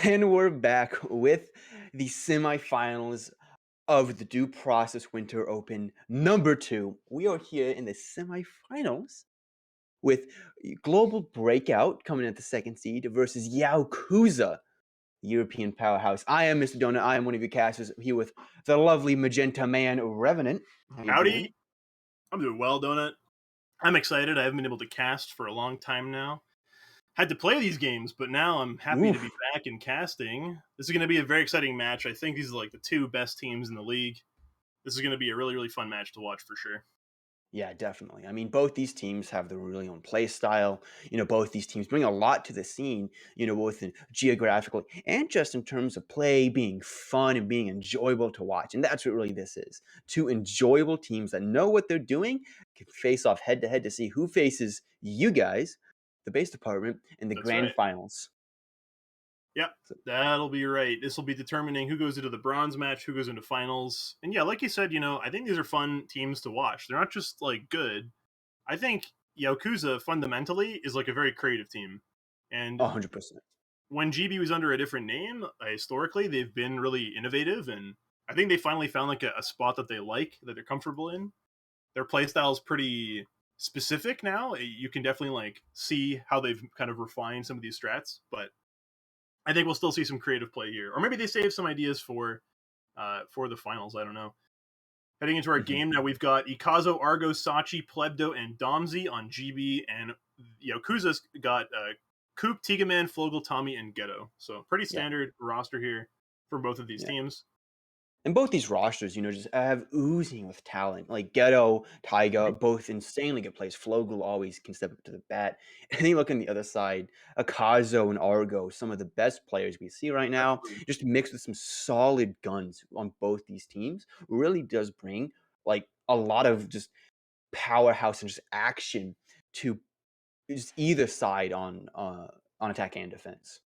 And we're back with the semifinals of the Due Process Winter Open number 2. We are here in the semifinals with Global Breakout coming at the second seed versus Yaokuza, European powerhouse. I am Mr. Donut. I am one of your casters here with the lovely Magenta Man Revenant. How you doing? Howdy. I'm doing well, Donut. I'm excited. I haven't been able to cast for a long time now. Had to play these games, but now I'm happy to be Oof. back in casting. This is going to be a very exciting match. I think these are like the two best teams in the league. This is going to be a really, really fun match to watch for sure. Yeah, definitely. I mean, both these teams have their really own play style. Both these teams bring a lot to the scene, both in geographically and just in terms of play being fun and being enjoyable to watch. And that's what really this is. Two enjoyable teams that know what they're doing can face off head to head to see who faces you guys, the base department, in the That's grand right. finals. Yep, So, that'll be right. This will be determining who goes into the bronze match, who goes into finals. And yeah, like you said, I think these are fun teams to watch. They're not just like good. I think Yaokuza fundamentally is like a very creative team. And 100%. when GB was under a different name, historically they've been really innovative, and I think they finally found like a spot that they like, that they're comfortable in. Their playstyle is pretty specific now. You can definitely like see how they've kind of refined some of these strats, but I think we'll still see some creative play here, or maybe they save some ideas for the finals. I don't know. Heading into our Mhm. game now, we've got Ikazo, Argo, Sachi, Plebdo, and Domzi on GB, and Yakuza's got Coop, Tigaman, Flogel, Tommy, and Ghetto. So pretty Yeah. standard roster here for both of these Yeah. teams. And both these rosters, just have oozing with talent. Like Ghetto, Taiga, both insanely good players. Flogel always can step up to the bat. And then you look on the other side, Akazo and Argo, some of the best players we see right now, Absolutely. just mixed with some solid guns on both these teams, really does bring like a lot of just powerhouse and just action to just either side on attack and defense.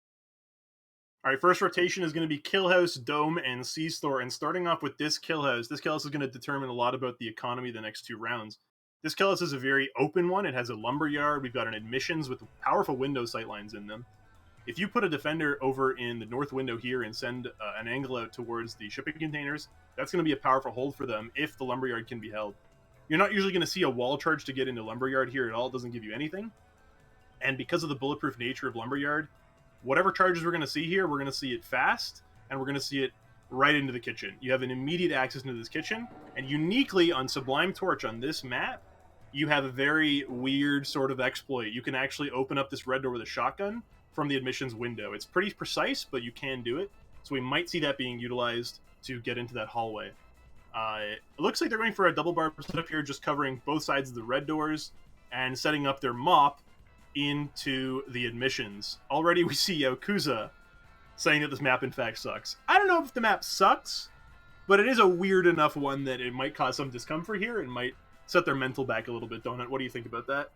All right, first rotation is going to be Killhouse, Dome, and Sea Store. And starting off with this Killhouse is going to determine a lot about the economy the next two rounds. This Killhouse is a very open one. It has a lumberyard. We've got an admissions with powerful window sightlines in them. If you put a defender over in the north window here and send an angle out towards the shipping containers, that's going to be a powerful hold for them if the lumberyard can be held. You're not usually going to see a wall charge to get into lumberyard here at all. It doesn't give you anything. And because of the bulletproof nature of lumberyard, whatever charges we're going to see here, we're going to see it fast, and we're going to see it right into the kitchen. You have an immediate access into this kitchen, and uniquely on Sublime Torch on this map, you have a very weird sort of exploit. You can actually open up this red door with a shotgun from the admissions window. It's pretty precise, but you can do it. So we might see that being utilized to get into that hallway. It looks like they're going for a double bar setup here, just covering both sides of the red doors and setting up their mop into the admissions. Already we see Yakuza saying that this map in fact sucks. I don't know if the map sucks, but it is a weird enough one that it might cause some discomfort here and might set their mental back a little bit, don't it? What do you think about that?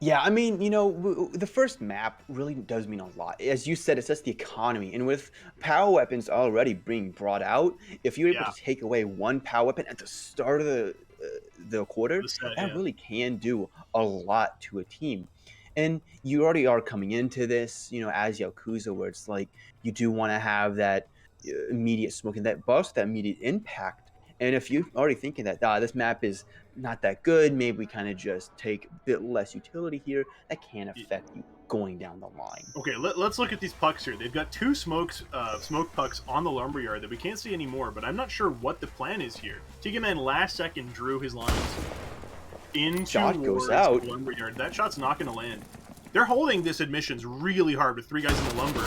Yeah, I mean, the first map really does mean a lot. As you said, it sets the economy, and with power weapons already being brought out, if you're able Yeah, to take away one power weapon at the start of the quarter, the set, that yeah. really can do a lot to a team. And you already are coming into this, as Yakuza, where it's like you do want to have that immediate smoke and that burst, that immediate impact. And if you're already thinking that this map is not that good, maybe we kind of just take a bit less utility here, that can affect you going down the line. Okay, let's look at these pucks here. They've got two smoke pucks on the lumberyard that we can't see anymore, but I'm not sure what the plan is here. Tigaman last second drew his lines in Shot goes towards the out. lumberyard. That shot's not going to land. They're holding this admissions really hard with three guys in the lumber.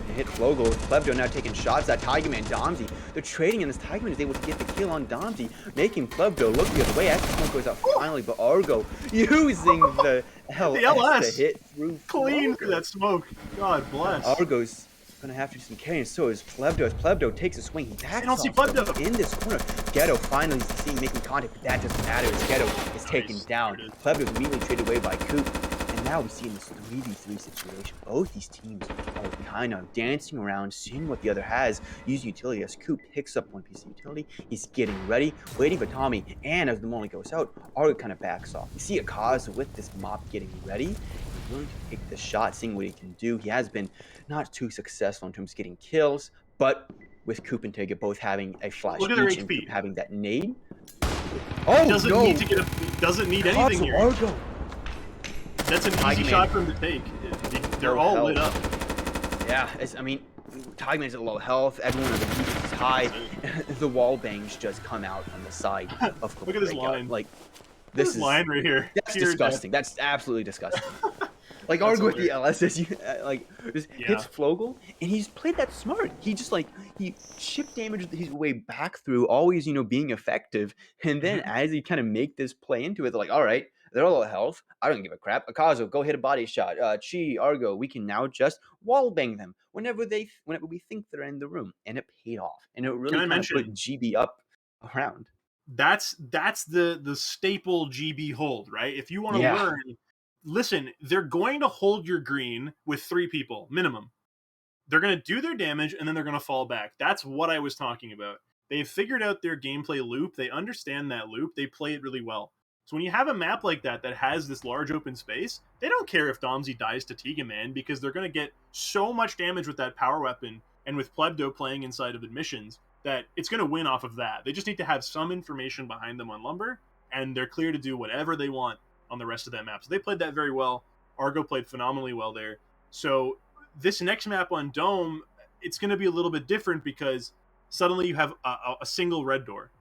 And hit Flogel. Plebdo now taking shots at Tigerman Domzi. They're trading, and this Tigerman is able to get the kill on Domzi, making Plebdo look the other way. As the smoke goes out finally, but Argo using the The LS to LS hit through clean through Flogel. that smoke. God bless. Argo's gonna have to do some carrying, so is Plebdo. As Plebdo takes a swing, he I backs don't see off though, Plebdo. in this corner. Ghetto finally is seen making contact, but that doesn't matter as Ghetto is taken Nice. down. There it is. Plebdo's immediately traded away by Coop. And now we see in this 3v3 situation, both these teams are kind of dancing around, seeing what the other has, using utility. As Coop picks up one piece of utility, he's getting ready, waiting for Tommy, and as the moment goes out, Argo kind of backs off. You see Akaza with this mop getting ready. willing to take the shot, seeing what he can do. He has been not too successful in terms of getting kills, but with Coop and Tega both having a flash Look at their each and Coop HP. having that nade. He Oh doesn't need no! to get a. He doesn't need anything Causal here. Argo! That's an easy Tiger Man, shot for him to take. They're low all lit health. up. Yeah, I mean, Tiger Man's at low health. Everyone on the defense is high. That's it. The wall bangs just come out from the side of Look at this Breakout. line. Like, Look at this this is line right here. that's Pure death. disgusting. That's absolutely disgusting. Like That's Arg with the hilarious. LSS, like just hits Yeah. Flogel, and he's played that smart. He just like he chip damaged his way back through, always being effective. And then Mhm. as he kind of make this play into it, they're like, all right, they're all low health. I don't give a crap. Akazo, go hit a body shot. Chi, Argo, we can now just wall bang them whenever we think they're in the room, and it paid off, and it Can really I kind of put mention GB up around. that's the staple GB hold, right? If you want to Yeah. learn, listen, they're going to hold your green with 3 people minimum. They're going to do their damage and then they're going to fall back. That's what I was talking about. They've figured out their gameplay loop. They understand that loop. They play it really well. So when you have a map like that that has this large open space, they don't care if Domsy dies to Tiga Man because they're going to get so much damage with that power weapon and with Plebdo playing inside of admissions that it's going to win off of that. They just need to have some information behind them on Lumber, and they're clear to do whatever they want on the rest of that map. So they played that very well. Argo played phenomenally well there. So this next map on Dome, it's going to be a little bit different because suddenly you have a single red door.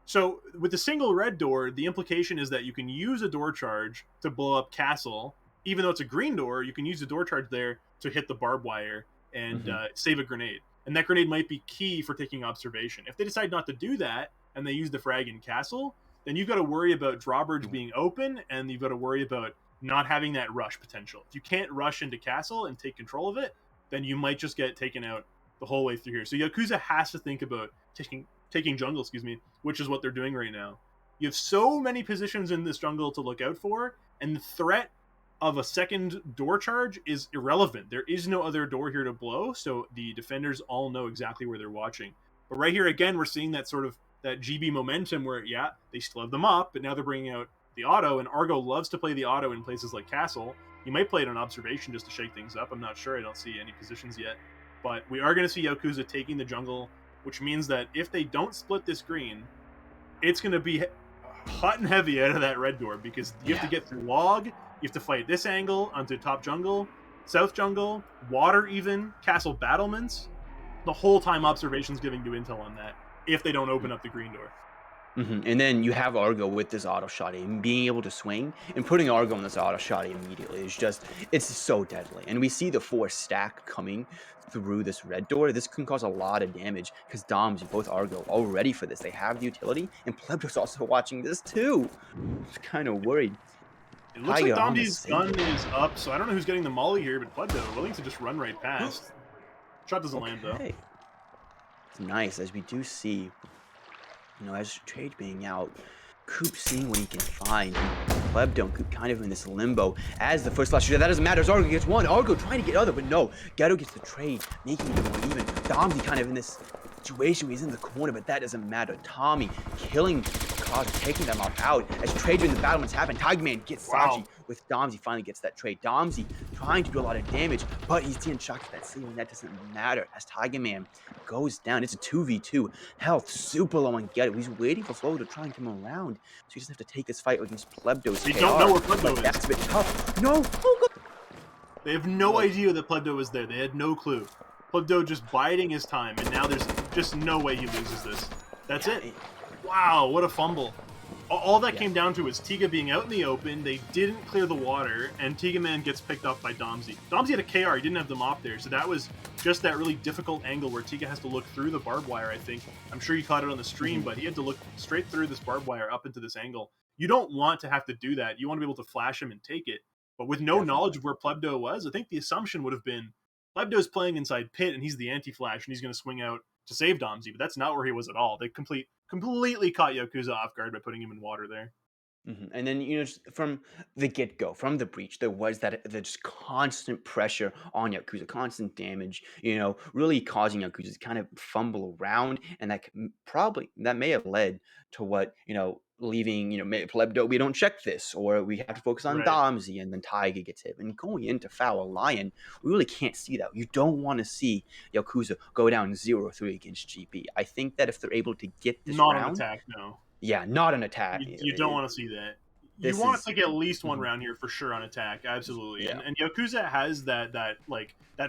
So with the single red door, the implication is that you can use a door charge to blow up Castle. Even though it's a green door, you can use the door charge there to hit the barbed wire and Hmm. save a grenade. And that grenade might be key for taking observation. If they decide not to do that and they use the frag in Castle, then you've got to worry about drawbridge being open and you've got to worry about not having that rush potential. If you can't rush into Castle and take control of it, then you might just get taken out the whole way through here. So Yakuza has to think about taking jungle, excuse me, which is what they're doing right now. You have so many positions in this jungle to look out for, and the threat of a second door charge is irrelevant. There is no other door here to blow, so the defenders all know exactly where they're watching. But right here again, we're seeing that sort of that GB momentum where yeah, they still have them up, but now they're bringing out the auto, and Argo loves to play the auto in places like Castle. You might play it on observation just to shake things up. I'm not sure. I don't see any positions yet. But we are going to see Yakuza taking the jungle, which means that if they don't split this green, it's going to be hot and heavy out of that red door because you have to Yeah. get through log, you have to fight this angle onto top jungle, south jungle, water even, castle battlements. The whole time observation's giving you intel on that if they don't open up the green door. And then you have Argo with this auto shot and being able to swing and putting Argo in this auto shot immediately is just it's so deadly. And we see the 4 stack coming through this red door. This can cause a lot of damage because Doms, both Argo, all ready for this. They have the utility, and Plebdo's also watching this too. I'm just kind of worried. It looks like Tiger on the Domji's save. gun is up, so I don't know who's getting the molly here, but Plebdo willing to just run right past. Shot doesn't land though. Okay. It's nice as we do see as trade being out, Coop seeing what he can find. Plebdo and Coop kind of in this limbo as the first flash shooter. That doesn't matter as Argo gets one. Argo trying to get other, but no. Ghetto gets the trade, making it more even. Domsy kind of in this situation where he's in the corner, but that doesn't matter. Tommy killing Cause, taking them all out. As trade in the battlements happen, Tiger Man gets Wow. Saji with Domsy finally gets that trade. Domsy trying to do a lot of damage, but he's getting shocked at that ceiling, and that doesn't matter as Tiger Man goes down. It's a 2v2. Health super low on Ghetto. He's waiting for Flo to try and come around, so he doesn't have to take this fight against Plebdo's They don't know KR. where But Plebdo is. that's a bit tough. No! Oh, God! They have no Whoa. idea that Plebdo was there. They had no clue. Plebdo just biding his time, and now there's just no way he loses this. That's Yeah, it. Wow, what a fumble. All that yeah. came down to was Tiga being out in the open, they didn't clear the water, and Tiga Man gets picked up by Domsy. Domsy had a KR, he didn't have them off there, so that was just that really difficult angle where Tiga has to look through the barbed wire, I think. I'm sure you caught it on the stream, Mhm. but he had to look straight through this barbed wire up into this angle. You don't want to have to do that. You want to be able to flash him and take it. But with no knowledge Definitely. of where Plebdo was, I think the assumption would have been Plebdo's playing inside pit and he's the anti-flash and he's going to swing out to save Domsy, but that's not where he was at all. They completely caught Yakuza off guard by putting him in water there. And then just from the get go, from the breach, there was that the just constant pressure on Yakuza, constant damage. Really causing Yakuza to kind of fumble around, and that probably that may have led to what leaving, Plebdo, we don't check this, or we have to focus on Right. Domsey, and then Taiga gets hit. And going into Foul Lion, we really can't see that. You don't want to see Yakuza go down 0-3 against GB. I think that if they're able to get this Not on round, attack, no. yeah, not an attack. You don't want to see that. You This want is, to get at least one mhm, round here for sure on attack, absolutely. yeah. And Yakuza has that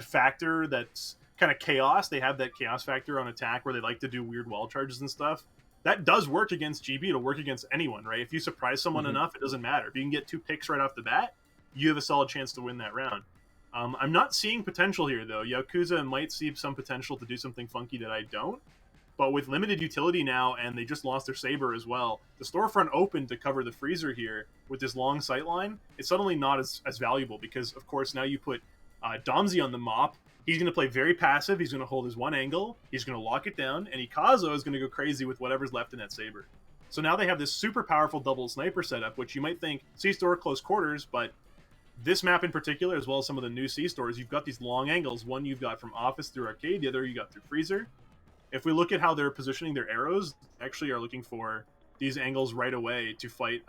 factor that's kind of chaos. They have that chaos factor on attack where they like to do weird wall charges and stuff. That does work against GB. It'll work against anyone, right? If you surprise someone Mhm. enough, it doesn't matter. If you can get 2 picks right off the bat, you have a solid chance to win that round. I'm not seeing potential here though. Yakuza might see some potential to do something funky that I don't. But with limited utility now, and they just lost their Saber as well, the storefront opened to cover the freezer here with this long sight line. It's suddenly not as valuable because, of course, now you put Domsey on the mop. He's going to play very passive. He's going to hold his one angle. He's going to lock it down. And Ikazo is going to go crazy with whatever's left in that Saber. So now they have this super powerful double sniper setup, which you might think C-Store close quarters, but this map in particular, as well as some of the new C-Stores, you've got these long angles. One you've got from Office through Arcade, the other you got through Freezer. If we look at how they're positioning their arrows, they actually are looking for these angles right away to fight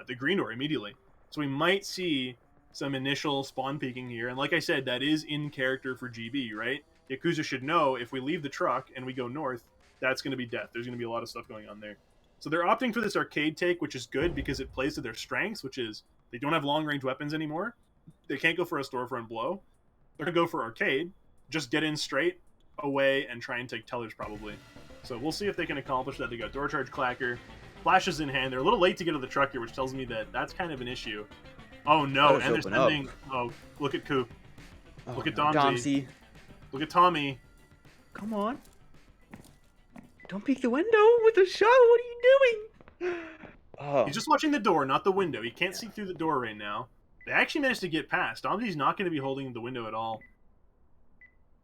the green door immediately. So we might see some initial spawn peeking here. And like I said, that is in character for GB, right? Yakuza should know if we leave the truck and we go north, that's going to be death. There's going to be a lot of stuff going on there. So they're opting for this arcade take, which is good because it plays to their strengths, which is they don't have long range weapons anymore. They can't go for a storefront blow. They're going to go for arcade, just get in straight, away, and try and take tellers probably. So we'll see if they can accomplish that. They got door charge clacker, flashes in hand. They're a little late to get to the truck here, which tells me that that's kind of an issue. Oh no, Let us and they're open up. sending. Oh, look at Coop. Oh, Look at no. Domsey. Look at Tommy. Come on. Don't peek the window with a shot. What are you doing? Oh, He's just watching the door, not the window. He can't see through the door right now. They actually managed to get past. Domsey's not going to be holding the window at all.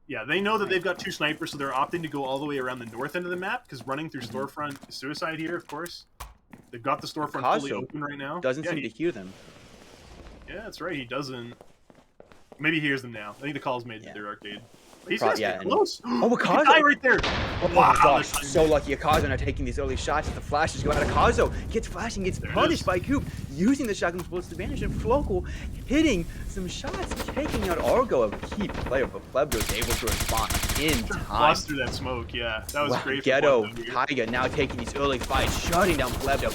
Yeah, they know that they've got 2 snipers, so they're opting to go all the way around the north end of the map, because running through storefront is suicide here, of course. They've got the storefront fully Picasso open right now. doesn't Yeah, seem to hear them. yeah, that's right, he doesn't. Maybe he hears them now. I think the call's made to their arcade. He's gonna stay close. Oh, Look at Akazo! guy right there. Oh Wow, my gosh, that's so lucky. Akazo not taking these early shots as the flashes go out. Akazo gets flashing, gets There it punished is. by Coop, using the shotgun bullets advantage, and Flokel hitting some shots, taking out Argo, a key player, but Plebdo is able to respond in time. Lost through that smoke, yeah. That was Wow, great. Ghetto, For Taiga now taking these early fights, shutting down Plebdo.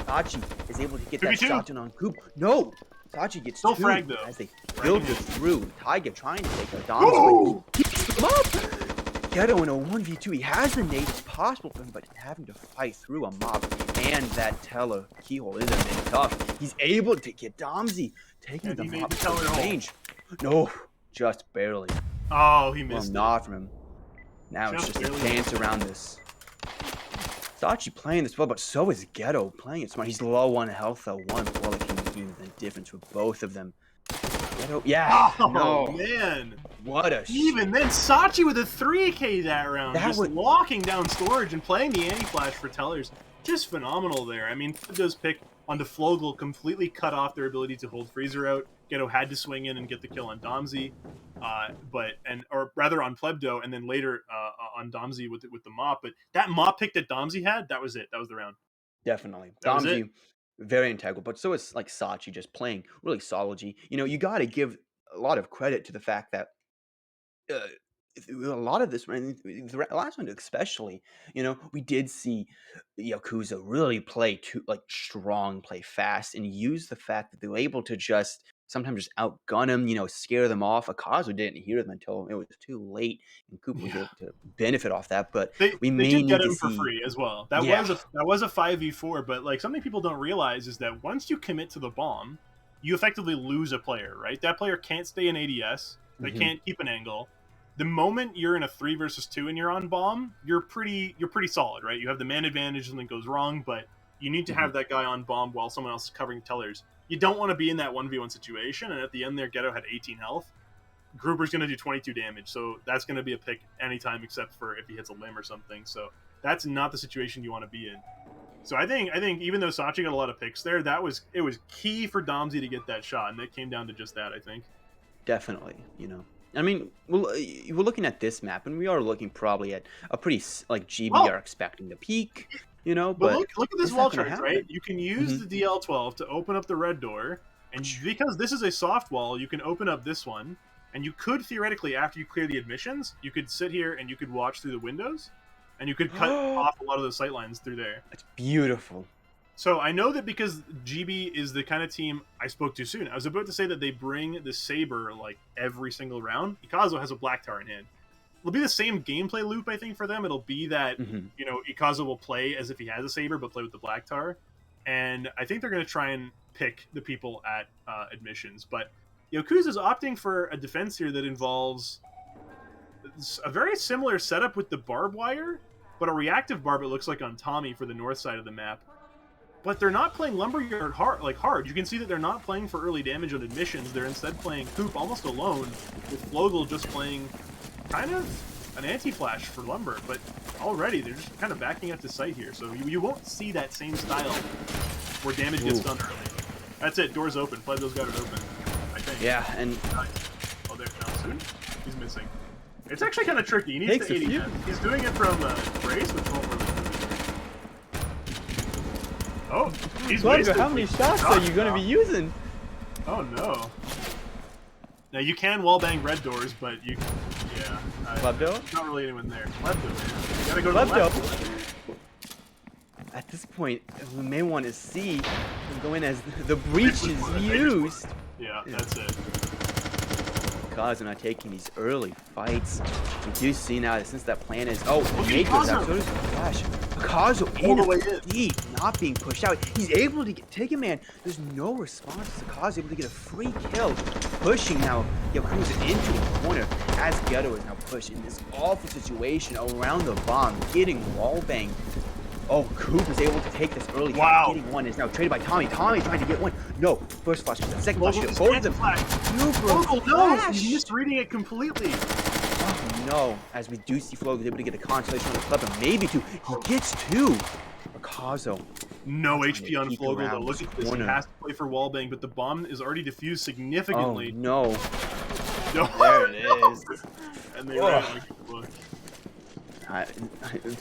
Sachi is able to get that 2v2. shot on Coop. No! Sachi gets Still 2 frag, though. as they filter through. Taiga trying to take a Dom, but he keeps them up! Ghetto in a 1v2, he has the nade, it's possible for him, but having to fight through a mob and that teller keyhole is a bit tough. He's able to get Domsey, taking And the he made mob the to teller hole. range. No, just barely. Oh, he Well, missed it. not from him. Now it's Just just a barely. dance around this. Sachi playing this well, but so is Ghetto playing it smart. He's low on health though. One bullet can be the difference for both of them. Ghetto, yeah, Oh, no. man. What a Even then, Sachi with a 3K that round, That just would- locking down storage and playing the anti-flash for tellers. Just phenomenal there. I mean, Plebdo's pick onto Flogel completely cut off their ability to hold Freezer out. Ghetto had to swing in and get the kill on Domsey, or rather on Plebdo, and then later on Domsey with the mop. But that mop pick that Domsey had, that was it. That was the round. Definitely. That was it. Domsey, very integral, but so is like Sachi just playing really solidly. You got to give a lot of credit to the fact that uh, a lot of this, and the last one especially, we did see Yakuza really play strong, play fast, and use the fact that they were able to just sometimes just outgun them, scare them off. Akazu didn't hear them until it was too late, and Cooper was Yeah. able to benefit off that. But They we they may did get need to him for see, free as well. That yeah, was a 5v4, but like something people don't realize is that once you commit to the bomb, you effectively lose a player, right? That player can't stay in ADS. They Mhm. can't keep an angle. The moment you're in a 3 versus 2 and you're on bomb, you're pretty solid, right? You have the man advantage, something goes wrong, but you need to have that guy on bomb while someone else is covering tellers. You don't want to be in that 1v1 situation, and at the end there, Ghetto had 18 health. Gruber's going to do 22 damage, so that's going to be a pick anytime except for if he hits a limb or something. So that's not the situation you want to be in. So I think even though Sachi got a lot of picks there, it was key for Domsey to get that shot, and it came down to just that, I think. Definitely. I mean, we're looking at this map, and we are looking probably at a pretty GB Well- are expecting the peak. But but look at this it's not wall gonna charge, right? happen. You can use Hmm. the DL12 to open up the red door, and because this is a soft wall, you can open up this one, and you could theoretically, after you clear the admissions, you could sit here and you could watch through the windows, and you could cut off a lot of the sight lines through there. It's beautiful. So I know that because GB is the kind of team I spoke too soon. I was about to say that they bring the saber like every single round. Ikazo has a black tower in hand. It'll be the same gameplay loop, I think, for them. It'll be that Hmm. Ikazo will play as if he has a saber, but play with the black tower. And I think they're going to try and pick the people at admissions. But Yakuza is opting for a defense here that involves a very similar setup with the barbed wire, but a reactive barb. It looks like on Tommy for the north side of the map, but they're not playing Lumberyard hard. You can see that they're not playing for early damage on admissions. They're instead playing Coop almost alone, with Flogel just playing kind of an anti-flash for Lumber. But already they're just kind of backing up the site here, so you won't see that same style where damage gets done early. That's it. Doors open. Plebdo's got it open, I think. Yeah, and Oh, there. Now soon. He's missing. It's actually kind of tricky. He needs takes to a 80 few. him. He's doing it from Brace, which won't really. Oh, he's Plebdo, wasted. how many shots are you gonna be using? Oh no. Now you can wallbang red doors, but yeah. Plebdo? Not really anyone there. Plebdo, man. You gotta go to the Plebdo. left. At this point, we may want to see him go in as the breach is used. Yeah, that's it. Kazu not taking these early fights. We do see now that since that plan is Look at Mako's out, Kazu. so does Flash. Kazu All the in way it in. deep, not being pushed out. He's able to take a man. There's no response to Kazu, able to get a free kill. Pushing now Yakuza into the corner as Ghetto is now pushed in this awful situation around the bomb, getting wall banged. Oh, Coop is able to take this early. Wow. Getting one is now traded by Tommy. Tommy trying to get one. No, first flash, the second flash. Vogel Both of them. flash. Super Vogel, no! flash. He's misreading it completely. Oh no, as we do see Flo able to get a consolation on the club, and maybe two. He gets two. Akazo. No Trying HP to on peek Flogel, though. around Look this at this. He corner. has to play for wallbang, but the bomb is already diffused Oh significantly. no. No. There it is. And they ran like a book. A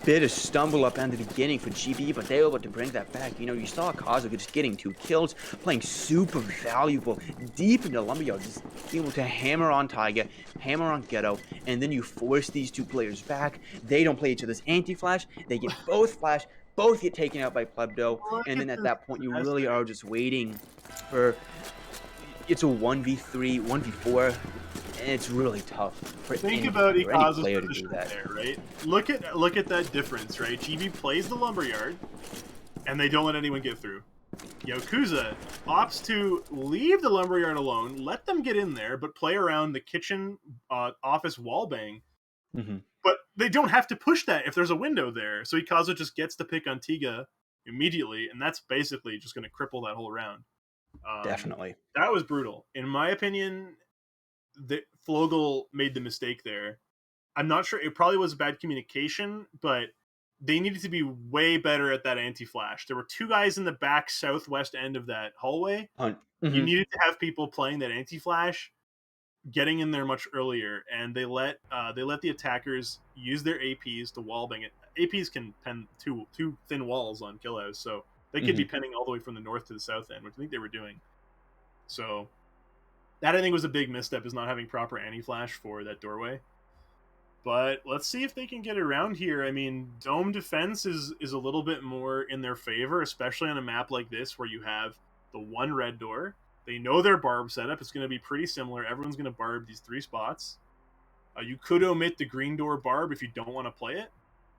bit of stumble up at the beginning for GB, but they were able to bring that back. You saw Kazu just getting 2 kills, playing super valuable, deep into Lumberyard, just able to hammer on Tiger, hammer on Ghetto, and then you force these 2 players back. They don't play each other's anti-flash. They get both flash, both get taken out by Plebdo, Look and at then at this that point, you mess really there. are just waiting for... It's a 1v3, 1v4, and it's really tough for Think any, about for any Ikazu's player to do position that. there, right? Look at that difference, right? GB plays the Lumberyard, and they don't let anyone get through. Yakuza opts to leave the Lumberyard alone, let them get in there, but play around the kitchen office wallbang. Hmm. But they don't have to push that if there's a window there. So Ikazu just gets to pick Antigua immediately, and that's basically just going to cripple that whole round. Definitely. That was brutal. In my opinion, Flogel made the mistake there. I'm not sure. It probably was bad communication, but they needed to be way better at that anti-flash. There were 2 guys in the back southwest end of that hallway. You Mhm. needed to have people playing that anti-flash, getting in there much earlier, and they let the attackers use their APs to wallbang it. APs can pen two thin walls on Killhouse, so they could be Mhm. penning all the way from the north to the south end, which I think they were doing. So that I think was a big misstep, is not having proper anti-flash for that doorway. But let's see if they can get around here. I mean, dome defense is a little bit more in their favor, especially on a map like this where you have the 1 red door. They know their barb setup. It's going to be pretty similar. Everyone's going to barb these 3 spots. You could omit the green door barb if you don't want to play it.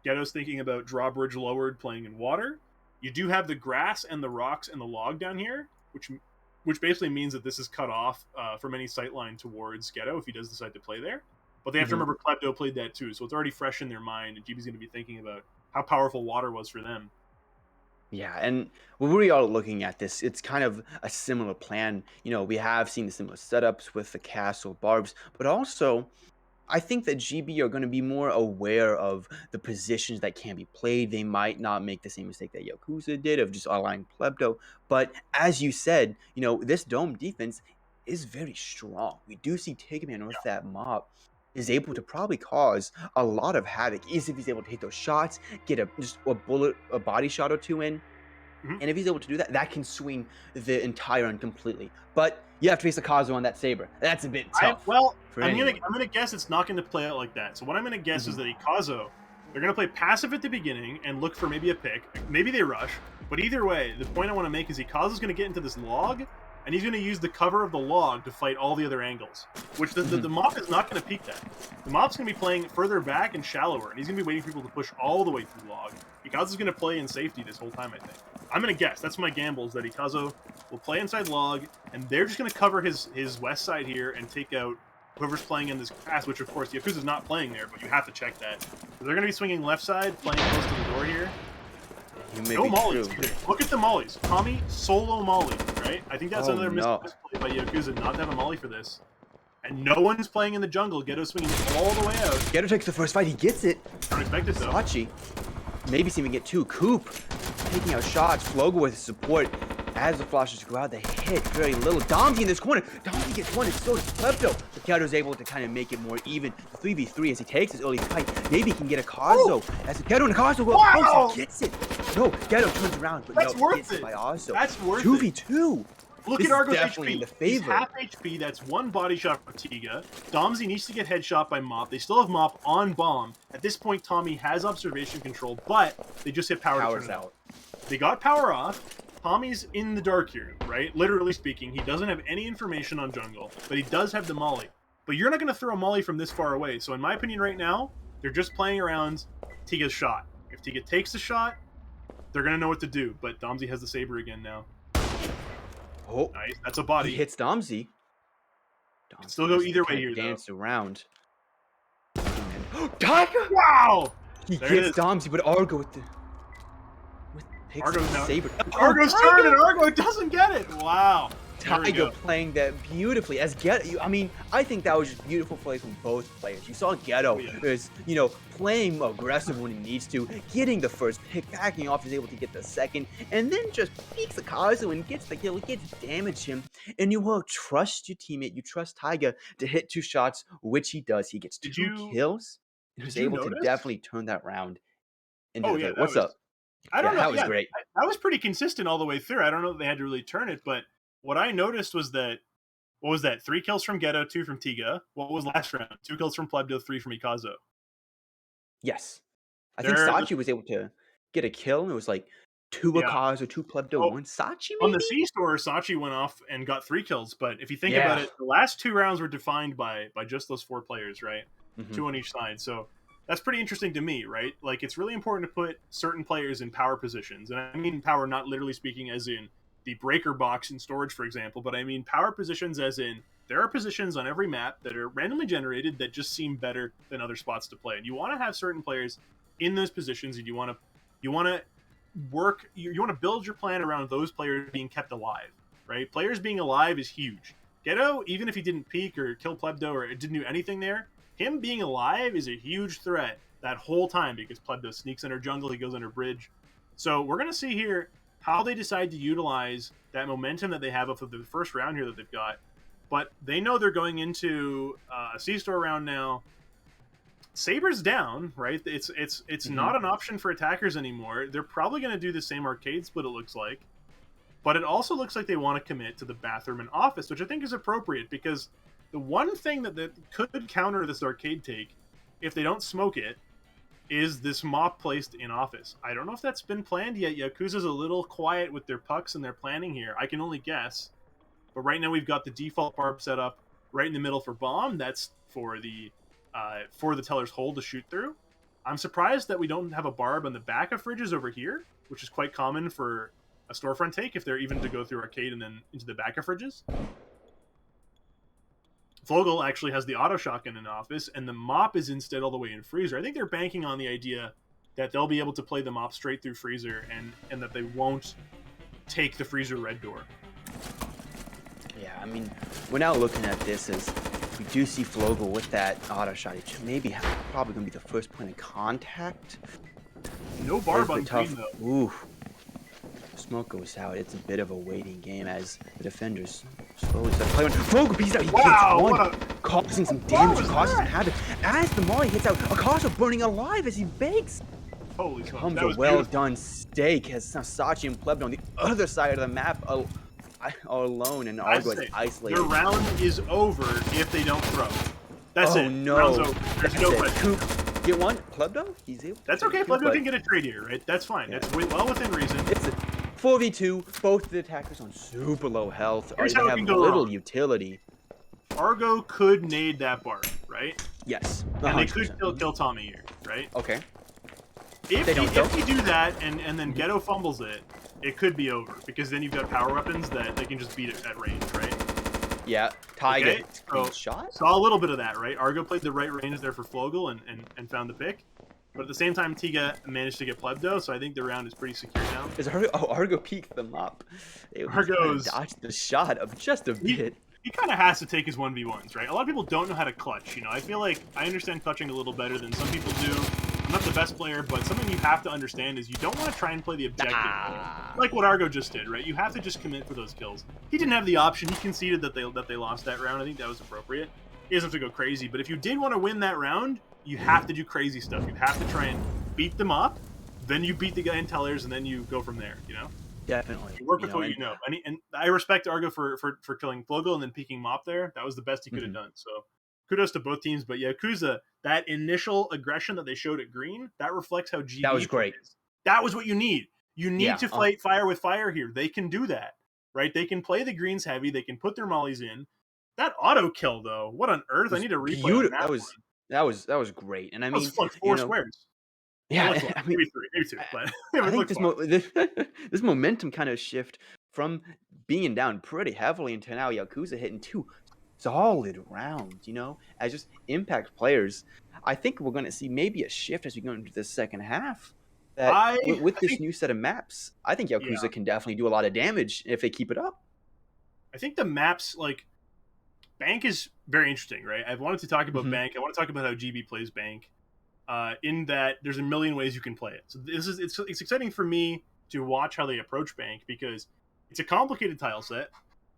Ghetto's thinking about drawbridge lowered, playing in water. You do have the grass and the rocks and the log down here, which basically means that this is cut off from any sightline towards Ghetto if he does decide to play there. But they have to Mhm. remember Klepto played that too, so it's already fresh in their mind, and GB's going to be thinking about how powerful water was for them. Yeah, and when we are looking at this, it's kind of a similar plan. We have seen the similar setups with the castle barbs, but also I think that GB are going to be more aware of the positions that can be played. They might not make the same mistake that Yakuza did of just allowing Plebdo. But as you said, this dome defense is very strong. We do see Tigman with that mob. is able to probably cause a lot of havoc. Is if he's able to hit those shots, get just a body shot or two in. Mhm. And if he's able to do that, that can swing the entire run completely. But you have to face a Kazu on that Saber. That's a bit tough for anyone. I'm gonna guess it's not gonna play out like that. So what I'm gonna guess is Mhm. that Ikazo, they're gonna play passive at the beginning and look for maybe a pick. Maybe they rush. But either way, the point I want to make is Ikazo's gonna get into this log, and he's gonna use the cover of the log to fight all the other angles. Which the Mhm. Mop is not gonna peek that. The Mop's gonna be playing further back and shallower, and he's gonna be waiting for people to push all the way through log. Ikazo's gonna play in safety this whole time, I think. I'm gonna guess. That's my gambles that Ikazo will play inside log, and they're just going to cover his west side here and take out whoever's playing in this grass, which, of course, Yakuza's not playing there, but you have to check that. So they're going to be swinging left side, playing close to the door here. You may No be mollies true. either. Look at the mollies. Tommy, solo molly, right? I think that's Oh, another no. misplay by Yakuza, not to have a molly for this. And no one's playing in the jungle. Ghetto swinging all the way out. Geto takes the first fight. He gets it. Unexpected, though. Sachi. Maybe even get two. Coop taking out shots. Flogo with support. As the flashers go out, they hit very little. Domsy in this corner. Domsy gets one, and so does Klepto. But Geto's able to kind of make it more even. The 3v3 as he takes his early fight. Maybe he can get a Kazo. As Geto and a Kazo go up close, he gets it. No, Geto turns around, but That's no, worth gets it. it by Ozo. That's worth it. 2v2. Look This at Argo's is definitely HP. in the He's favor. half HP. That's one body shot for Tiga. Domsy needs to get headshot by Mop. They still have Mop on bomb. At this point, Tommy has observation control, but they just hit power to Power's turn it out. out. They got power off. Tommy's in the dark here, right? Literally speaking, he doesn't have any information on jungle, but he does have the molly. But you're not going to throw a molly from this far away. So in my opinion right now, they're just playing around Tiga's shot. If Tiga takes the shot, they're going to know what to do. But Domsy has the Saber again now. Oh, Nice. That's a body. he hits Domsy. Can still go either way here, though. Dance around. Tiger! Wow! He There it gets is. Domsy, but Argo with takes Argo's the now. Saber. Argo's turn, and Argo doesn't get it. Wow. There we Tiger go. playing that beautifully. As Ghetto, I mean, I think that was just beautiful play from both players. You saw Ghetto is, playing aggressive when he needs to, getting the first pick, backing off, is able to get the second, and then just peeks the Kazu and gets the kill, gets damage him. And you will trust your teammate, you trust Tiger to hit two shots, which he does. He gets Did two you kills and was did you able to notice? definitely turn that round into Oh the yeah, favor. that What's was. up? I don't Yeah, know. that was Yeah, great. that was pretty consistent all the way through. I don't know if they had to really turn it, but what I noticed was that what was that? 3 kills from Ghetto, 2 from Tiga. What was last round? 2 kills from Plebdo, 3 from Ikazo. Yes. I think They're Sachi was able to get a kill, and it was like 2 yeah. Akazu, 2 Plebdo, Oh, 1 Sachi, on the maybe? C store, Sachi went off and got 3 kills. But if you think about Yeah. it, the last 2 rounds were defined by just those 4 players, right? Mhm. 2 on each side. So that's pretty interesting to me, right? Like it's really important to put certain players in power positions, and I mean power not literally speaking as in the breaker box in storage, for example, but I mean power positions as in there are positions on every map that are randomly generated that just seem better than other spots to play, and you want to have certain players in those positions, and you want to work you want to build your plan around those players being kept alive, right? Players being alive is huge. Ghetto, even if he didn't peek or kill Plebdo or didn't do anything there, him being alive is a huge threat that whole time because Plebdo sneaks under jungle, he goes under bridge. So we're going to see here how they decide to utilize that momentum that they have of the first round here that they've got. But they know they're going into a C-store round now. Saber's down, right? It's not an option for attackers anymore. They're probably going to do the same arcade split, it looks like. But it also looks like they want to commit to the bathroom and office, which I think is appropriate because the one thing that could counter this arcade take, if they don't smoke it, is this mop placed in office. I don't know if that's been planned yet. Yakuza's a little quiet with their pucks and their planning here. I can only guess. But right now we've got the default barb set up right in the middle for bomb. That's for the teller's hole to shoot through. I'm surprised that we don't have a barb on the back of fridges over here, which is quite common for a storefront take if they're even to go through arcade and then into the back of fridges. Vogel actually has the auto shotgun in office, and the mop is instead all the way in freezer. I think they're banking on the idea that they'll be able to play the mop straight through freezer and that they won't take the freezer red door. Yeah, I mean, we're now looking at this as we do see Flogel with that auto shot. It's maybe probably going to be the first point of contact. No barb on tough. green, though. Ooh. Smoke goes out. It's a bit of a waiting game as the defenders Slowly starting to play one. Vogel beats out. He gets Wow, one, what a causing some what damage. was Causes some that? havoc. As the molly hits out, Akaza burning alive as he bakes. Holy smokes, Comes that a was beautiful. well-done steak as Sasachi and Plebdo on the other side of the map are alone, and I have to Argo is say, the isolated. round is over if they don't throw. That's Oh it. The round's no, over. There's that's no it. question. Coop, get one. Plebdo, he's able to That's take okay. two, Plebdo but can get a trade here, right? That's fine. yeah, That's well within reason. it's a 4v2. Both the attackers on super low health. Here's They how it have can go little wrong. utility. Argo could nade that barb, right? Yes, And they could 100%. kill Tommy here, right? Okay, If they don't though. they do that and then Mhm. Ghetto fumbles it, it could be over because then you've got power weapons that they can just beat it at range, right? Yeah, Ty Okay, gets clean so shot. saw a little bit of that, right? Argo played the right range there for Flogel and found the pick. But at the same time, Tiga managed to get Plebdo, so I think the round is pretty secure now. Is Argo? Oh, Argo peeked them up. He's kind of Argo's dodged the shot of just a he bit. he kind of has to take his 1v1s, right? A lot of people don't know how to clutch. You know, I feel like I understand clutching a little better than some people do. I'm not the best player, but something you have to understand is you don't want to try and play the objective, Ah. like what Argo just did, right? You have to just commit for those kills. He didn't have the option. He conceded that they lost that round. I think that was appropriate. He doesn't have to go crazy, but if you did want to win that round, you have to do crazy stuff. You have to try and beat them up, then you beat the guy in tellers, and then you go from there. You know. Definitely. You work with what And you know. And I respect Argo for killing Flogel and then peeking Mop there. That was the best he could have mhm. done. So kudos to both teams. But Yakuza, that initial aggression that they showed at Green, that reflects how That was GB great. plays. That was what you need. You need Yeah. to fight fire with fire here. They can do that, right? They can play the greens heavy. They can put their mollies in. That auto kill though, what on earth? I Was need a replay on beautiful. that one. That was great. And I That was mean, like you four know, squares. It yeah. looked like I mean, maybe three, maybe two, I, but I it think looked this far. this momentum kind of shift from being down pretty heavily into now Yakuza hitting two solid rounds. You know, as just impact players. I think we're going to see maybe a shift as we go into the second half. That with I this think new set of maps, I think yeah. Yakuza can definitely do a lot of damage if they keep it up. I think the maps like Bank is very interesting, right? I've wanted to talk about Hmm. Bank. I want to talk about how GB plays Bank. In that there's a million ways you can play it. So it's exciting for me to watch how they approach Bank because it's a complicated tile set.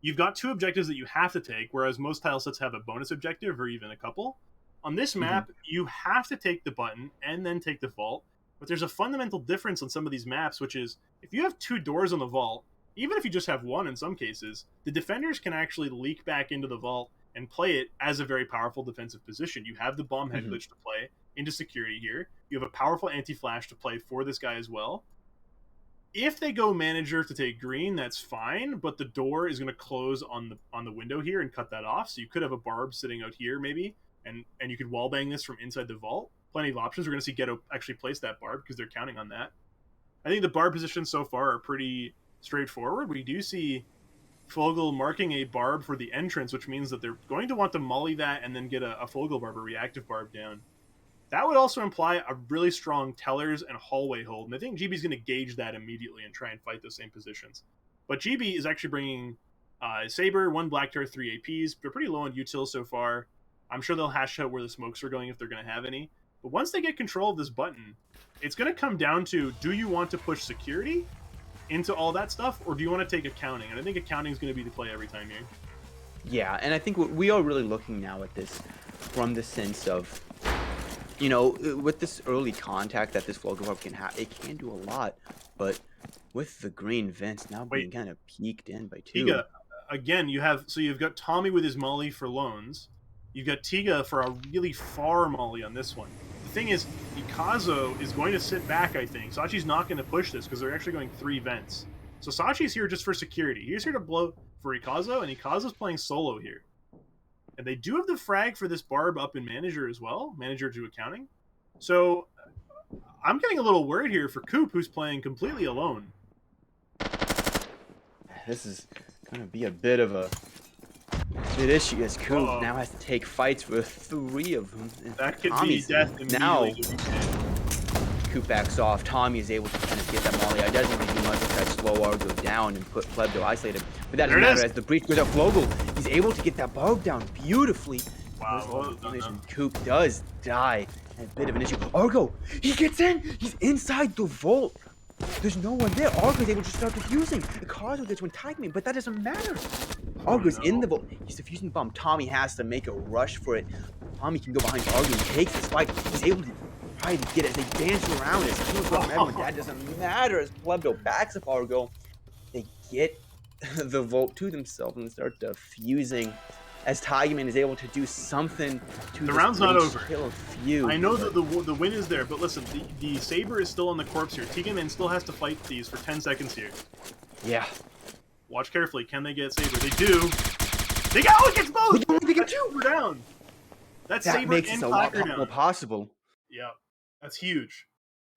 You've got two objectives that you have to take, whereas most tile sets have a bonus objective or even a couple. On this Hmm. map, you have to take the button and then take the vault. But there's a fundamental difference on some of these maps, which is if you have two doors on the vault, even if you just have one in some cases, the defenders can actually leak back into the vault and play it as a very powerful defensive position. You have the bomb head Hmm. glitch to play into security here. You have a powerful anti-flash to play for this guy as well. If they go manager to take green, that's fine, but the door is going to close on the window here and cut that off. So you could have a barb sitting out here maybe, and you could wallbang this from inside the vault. Plenty of options. We're going to see Ghetto actually place that barb because they're counting on that. I think the barb positions so far are pretty straightforward. We do see Fogel marking a barb for the entrance, which means that they're going to want to molly that and then get a Fogel barb, a reactive barb down. That would also imply a really strong tellers and hallway hold, and I think GB's going to gauge that immediately and try and fight those same positions. But GB is actually bringing Saber, one Black Turret, three APs. They're pretty low on util so far. I'm sure they'll hash out where the smokes are going if they're going to have any. But once they get control of this button, it's going to come down to, do you want to push security into all that stuff, or do you want to take accounting? And I think accounting is going to be the play every time here. Yeah, and I think we are really looking now at this from the sense of, you know, with this early contact that this Flogo Barb can have, it can do a lot. But with the green vents now Wait, being kind of peeked in by Tiga, two. again, you've got Tommy with his molly for loans. You've got Tiga for a really far molly on this one. The thing is, Ikazo is going to sit back, I think. Sachi's not going to push this because they're actually going three vents. So Sachi's here just for security. He's here to blow for Ikazo, and Ikazo's playing solo here. And they do have the frag for this barb up in manager as well, manager to accounting. So I'm getting a little worried here for Coop, who's playing completely alone. This is going to be a bit of a bit issue as Coop Uh-oh. now has to take fights with three of them. And That could Tommy's be death now immediately. Coop backs off. Tommy is able to kind of get that molly. I doesn't really do much to try to slow Argo down and put Plebdo isolated. But that doesn't There it matter is. as the breach goes out Flogel. He's able to get that barb down beautifully. Wow, well done. Coop does die. And a bit of an issue. Argo, he gets in. He's inside the vault. There's no one there. Argo's able to start defusing. Ikazo gets one tag me, but that doesn't matter. Oh Argo's in the no. vault. He's defusing the bomb. Tommy has to make a rush for it. Tommy can go behind Argo. He takes the spike. He's able to try to get it as they dance around. As kills go from everyone. That doesn't matter. As Plebdo backs up Argo, they get the vault to themselves and start defusing. As Tigerman is able to do something to The just round's not over. kill a few. I know that the win is there, but listen, the Saber is still on the corpse here. Tigerman still has to fight these for 10 seconds here. Yeah. Watch carefully. Can they get Saber? They do. They got, oh, it gets both! They get two! We're down. That's That Saber makes and it a lot Clacker down. more possible. Yeah, that's huge.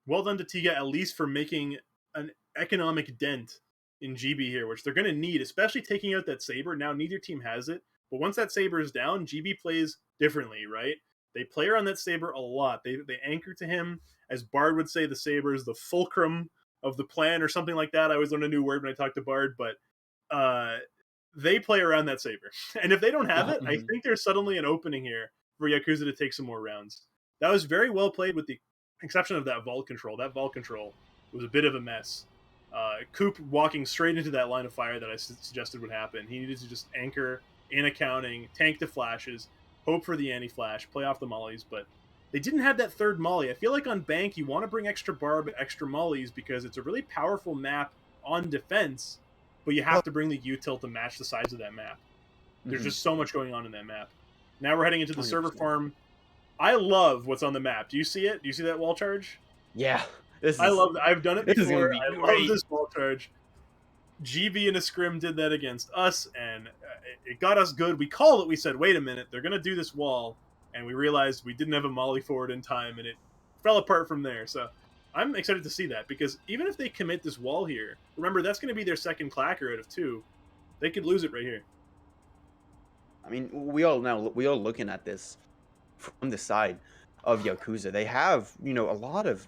Well done to Tiga, at least for making an economic dent in GB here, which they're going to need, especially taking out that Saber. Now, neither team has it, but once that Saber is down, GB plays differently, right? They play around that Saber a lot. They anchor to him. As Bard would say, the Saber is the fulcrum of the plan or something like that. I always learn a new word when I talk to Bard, but they play around that Saber. And if they don't have it, I think there's suddenly an opening here for Yakuza to take some more rounds. That was very well played with the exception of that vault control. That vault control was a bit of a mess. Coop walking straight into that line of fire that I suggested would happen. He needed to just anchor in accounting, tank the flashes, hope for the anti-flash, play off the mollies, but they didn't have that third molly. I feel like on Bank, you want to bring extra barb, extra mollies, because it's a really powerful map on defense, but you have to bring the util to match the size of that map. There's just so much going on in that map. Now we're heading into the 100%. server farm. I love what's on the map. Do you see it? Do you see that wall charge? Yeah. I've done it before. I great. love this wall charge. GB in a scrim did that against us, and it got us good. We called it. We said, wait a minute, they're going to do this wall, and we realized we didn't have a molly forward in time, and it fell apart from there. So I'm excited to see that, because even if they commit this wall here, remember, that's going to be their second clacker out of 2. They could lose it right here. I mean, we all looking at this from the side of Yakuza. They have, a lot of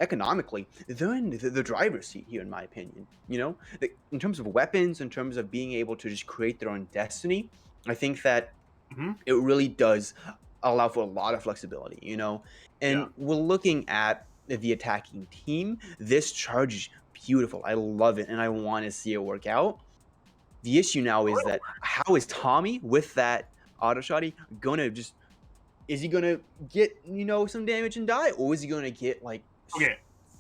economically, they're in the driver's seat here, in my opinion. In terms of weapons, in terms of being able to just create their own destiny, I think that it really does allow for a lot of flexibility, And we're looking at the attacking team. This charge is beautiful. I love it, and I want to see it work out. The issue now is that how is Tommy with that auto shotty gonna just? Is he gonna get some damage and die, or is he gonna get like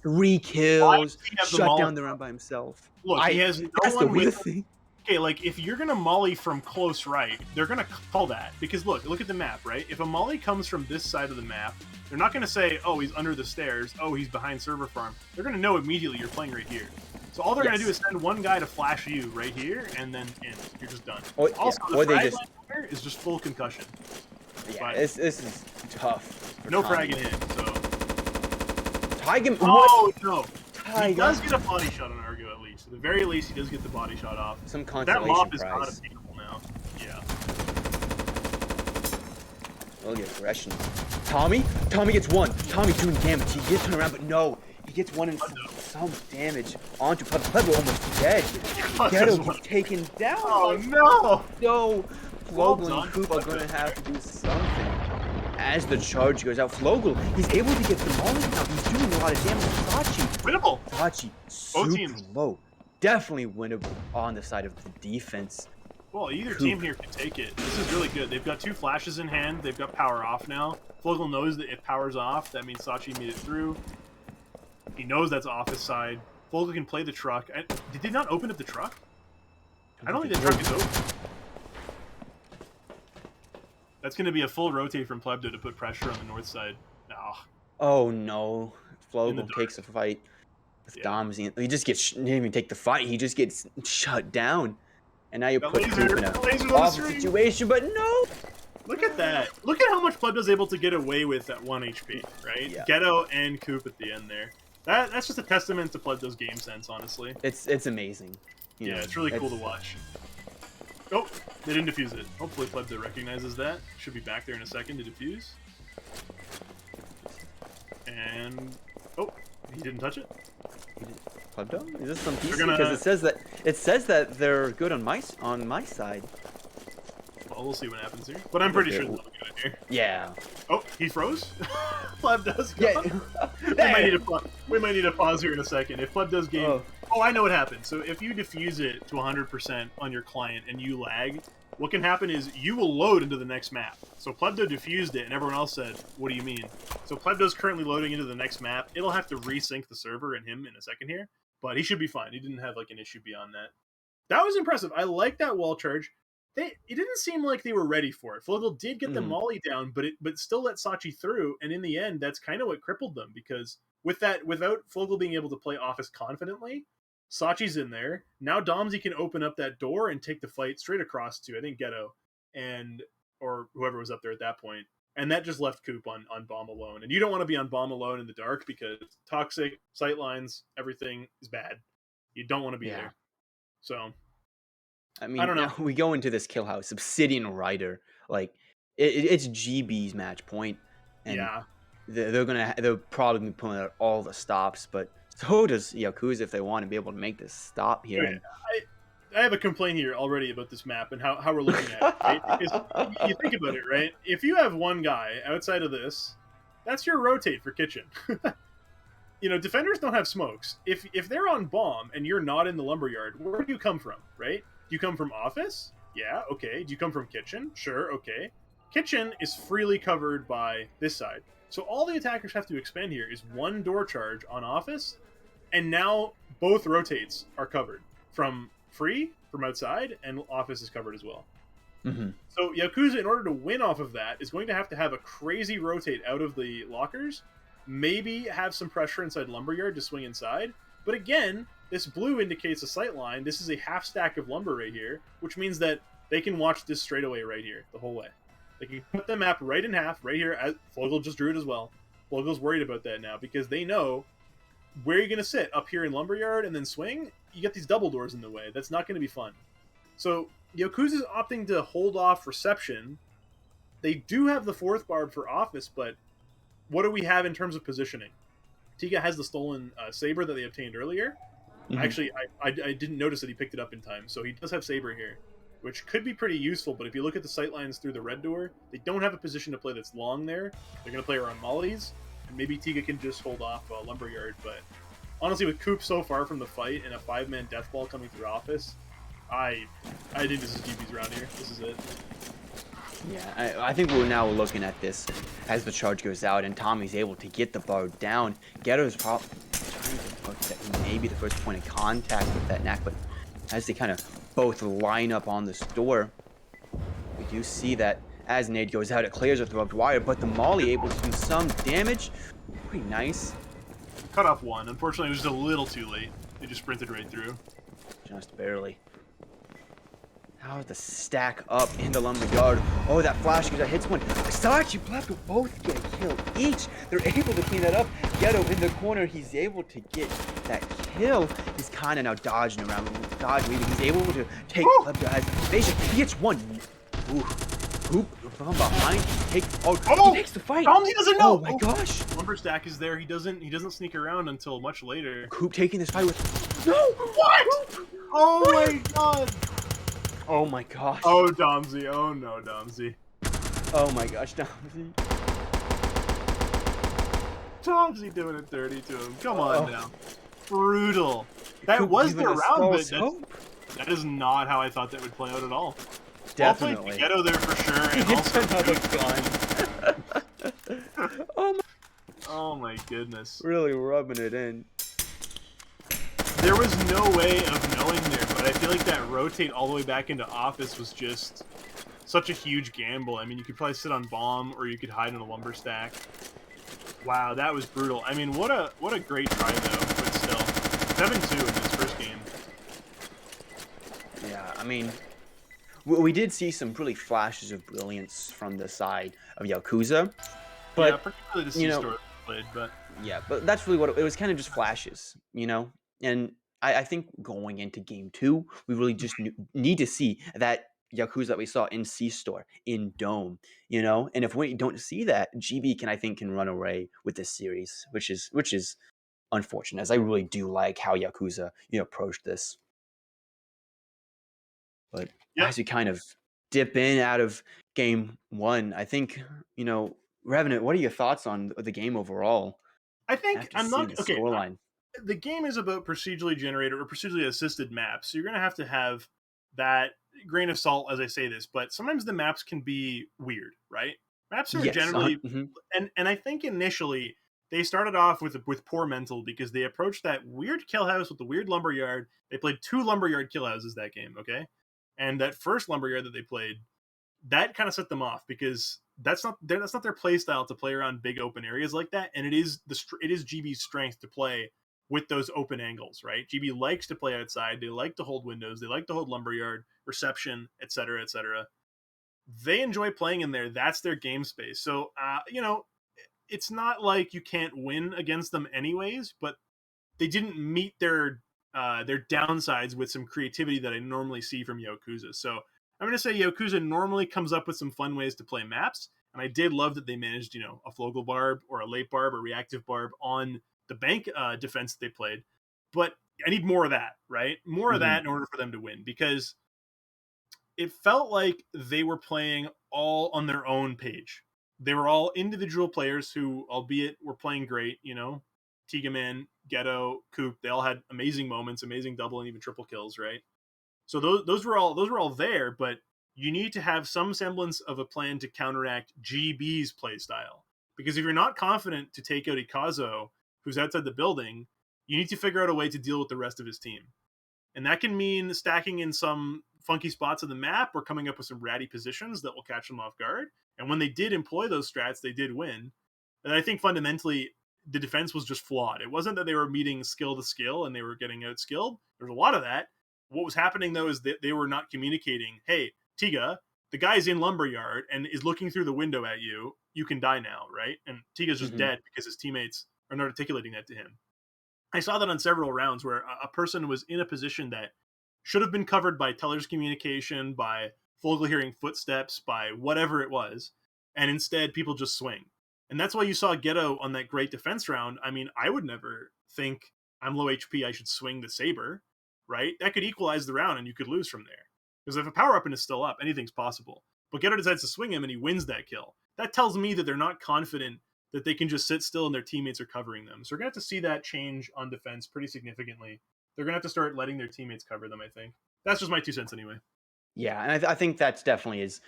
3 kills, shut down the round by himself? Look, he has no that's one the weird with. thing. Okay, like if you're gonna molly from close right, they're gonna call that because look at the map, right? If a molly comes from this side of the map, they're not gonna say, "Oh, he's under the stairs. Oh, he's behind server farm." They're gonna know immediately you're playing right here. So all they're gonna do is send one guy to flash you right here, and then you're just done. Also, the frag line here is just full concussion. Yeah, this is tough. No frag in him, so. Tiger. Oh no! He does get a body shot on Argo at least. At the very least, he does get the body shot off. Some consolation that mop prize. is not attainable now. Yeah. Look at aggression. Tommy gets 1. Tommy doing damage. He gets turned around, but no. He gets 1 and some damage onto Plebdo, almost dead. Ghetto gets taken down. Oh no! No. Flogel and Coop are going to have to do something. As the charge goes out, Flogel, he's able to get the molly now. He's doing a lot of damage to Sachi. Winnable. Sachi, super low. Definitely winnable on the side of the defense. Well, either team here can take it. This is really good. They've got 2 flashes in hand. They've got power off now. Flogel knows that if power's off, that means Sachi made it through. He knows that's off his side. Flogel can play the truck. Did they not open up the truck? I don't think the truck is open. That's going to be a full rotate from Plebdo to put pressure on the north side. Oh no. Flogel takes a fight with Domsy. He just gets, he didn't even take the fight. He just gets shut down. And now you put Coop in an awful situation, but no. Look at that. Look at how much Plebdo's able to get away with at 1 HP, right? Yeah. Ghetto and Coop at the end there. That's just a testament to Plebdo's game sense, honestly. It's amazing. Yeah, it's really cool to watch. Oh, they didn't defuse it. Hopefully Plebdo recognizes that. Should be back there in a second to defuse. And oh, he didn't touch it. Plebdo? Is this some PC? Because it says that they're good on my side. Well, we'll see what happens here. But I'm pretty sure they'll be good in here. Yeah. Oh, he froze. Plebdo's gone. We might need to pause here in a second. If Plebdo's game. Oh, Oh, I know what happened. So if you diffuse it to 100% on your client and you lag, what can happen is you will load into the next map. So Plebdo diffused it, and everyone else said, "What do you mean?" So Plebdo's currently loading into the next map. It'll have to resync the server and him in a second here, but he should be fine. He didn't have like an issue beyond that. That was impressive. I like that wall charge. It didn't seem like they were ready for it. Flogel did get the Mhm. molly down, but still let Sachi through. And in the end, that's kind of what crippled them because without Flogel being able to play Office confidently, Sachi's in there. Now Domsy can open up that door and take the fight straight across to I think Ghetto and or whoever was up there at that point. And that just left Coop on bomb alone. And you don't want to be on bomb alone in the dark because toxic, sightlines, everything is bad. You don't want to be Yeah. there. So I I mean, don't know. we go into this kill house, Obsidian Rider, like it's GB's match point, and Yeah. they're probably gonna be pulling out all the stops, but so does Yakuza if they want to be able to make this stop here. Okay. And I have a complaint here already about this map and how we're looking at it, right? Because you think about it, right? If you have one guy outside of this, that's your rotate for kitchen. Defenders don't have smokes. If they're on bomb and you're not in the lumberyard, where do you come from, right? Do you come from office? Yeah, okay. Do you come from kitchen? Sure, okay. Kitchen is freely covered by this side. So all the attackers have to expend here is one door charge on office, and now both rotates are covered from free from outside, and office is covered as well. Mhm. So Yakuza, in order to win off of that, is going to have a crazy rotate out of the lockers, maybe have some pressure inside lumberyard to swing inside. But again, this blue indicates a sight line. This is a half stack of lumber right here, which means that they can watch this straightaway right here the whole way. They can put the map right in half right here. Flogel just drew it as well. Flogel's worried about that now because they know where you're going to sit up here in lumberyard and then swing. You get these double doors in the way. That's not going to be fun. So Yakuza's opting to hold off reception. They do have the fourth barb for office, but what do we have in terms of positioning? Tiga has the stolen saber that they obtained earlier. Mhm. Actually, I didn't notice that he picked it up in time, so he does have saber here, which could be pretty useful. But if you look at the sight lines through the red door, they don't have a position to play that's long there. They're going to play around mollies, and maybe Tiga can just hold off lumberyard. But honestly, with Coop so far from the fight and a 5-man death ball coming through office, I think this is GB's round here. This is it. Yeah, I think we're now looking at this as the charge goes out and Tommy's able to get the bar down. Ghetto's probably trying to look that he may be the first point of contact with that knack, but as they kind of both line up on this door, we do see that as Nade goes out, it clears with the rubbed wire, but the Molly able to do some damage. Pretty nice. Cut off one. Unfortunately, it was just a little too late. They just sprinted right through. Just barely. How the stack up in the lumberyard. Oh, that flash because that hits one. Sachi Plebdo both get a kill each. They're able to clean that up. Ghetto in the corner. He's able to get that kill. He's kind of now dodging around. Dodging. He's able to take Plebdo as evasion. He gets one. Ooh. Hoop from behind. He takes the fight. Tomsy doesn't Oh know. my gosh. Lumber stack is there. He doesn't sneak around until much later. Coop taking this fight with. No. What? Coop. Oh my god. Oh my gosh. Oh Domsy. Oh no, Domsy. Oh my gosh, Domsy. Domsy doing it dirty to him. Come on Oh. now. Brutal. That Coop was giving their us round, but false hope. that is not how I thought that would play out at all. Definitely. Well played Ghetto there for sure, and It's also another gun. Oh my, oh my goodness. really rubbing it in. There was no way of knowing there, but I feel like that rotate all the way back into office was just such a huge gamble. I mean, you could probably sit on bomb, or you could hide in a lumber stack. Wow, that was brutal. I mean, what a great try though, but still, 7-2 in this first game. Yeah, I mean, we did see some really flashes of brilliance from the side of Yakuza, but Yeah, particularly the you know, C-store played, but yeah, but that's really what it was. Kind of just flashes, and I think going into game two, we really just need to see that Yakuza that we saw in C Store in Dome, and if we don't see that, GB can run away with this series, which is unfortunate, as I really do like how Yakuza approached this. But yep. as we kind of dip in out of game one, I think Revenant. What are your thoughts on the game overall I think after I'm seeing not the okay. scoreline? the game is about procedurally generated or procedurally assisted maps. So you're going to have that grain of salt as I say this, but sometimes the maps can be weird, right? Maps are Yes, generally mhm. and I think initially they started off with poor mental because they approached that weird kill house with the weird lumberyard. They played two lumberyard kill houses that game, okay? And that first lumberyard that they played, that kind of set them off because that's not their play style to play around big open areas like that, and it is GB's strength to play with those open angles, right? GB likes to play outside. They like to hold windows. They like to hold lumberyard, reception, etc., etc. They enjoy playing in there. That's their game space. So, it's not like you can't win against them anyways, but they didn't meet their downsides with some creativity that I normally see from Yakuza. So I'm going to say Yakuza normally comes up with some fun ways to play maps, and I did love that they managed, a flogal barb or a late barb or reactive barb on the bank defense that they played. But I need more of that, right? More of that Mhm. in order for them to win because it felt like they were playing all on their own page. They were all individual players who, albeit were playing great, Tigaman, Ghetto, Coop, they all had amazing moments, amazing double and even triple kills, right? So those were all there, but you need to have some semblance of a plan to counteract GB's play style. Because if you're not confident to take out Ikazo, who's outside the building, you need to figure out a way to deal with the rest of his team. And that can mean stacking in some funky spots of the map or coming up with some ratty positions that will catch them off guard. And when they did employ those strats, they did win. And I think fundamentally, the defense was just flawed. It wasn't that they were meeting skill to skill and they were getting outskilled. There's a lot of that. What was happening though is that they were not communicating, hey, Tiga, the guy's in Lumberyard and is looking through the window at you. You can die now, right? And Tiga's just Mhm. dead because his teammates are not articulating that to him. I saw that on several rounds where a person was in a position that should have been covered by teller's communication, by Fogel hearing footsteps, by whatever it was, and instead people just swing. And that's why you saw Ghetto on that great defense round. I mean, I would never think I'm low HP, I should swing the saber, right? That could equalize the round and you could lose from there. Because if a power up and is still up, anything's possible. But Ghetto decides to swing him and he wins that kill. That tells me that they're not confident that they can just sit still and their teammates are covering them. So we're going to have to see that change on defense pretty significantly. They're going to have to start letting their teammates cover them, I think. That's just my 2 cents anyway. Yeah, and I think that's definitely is,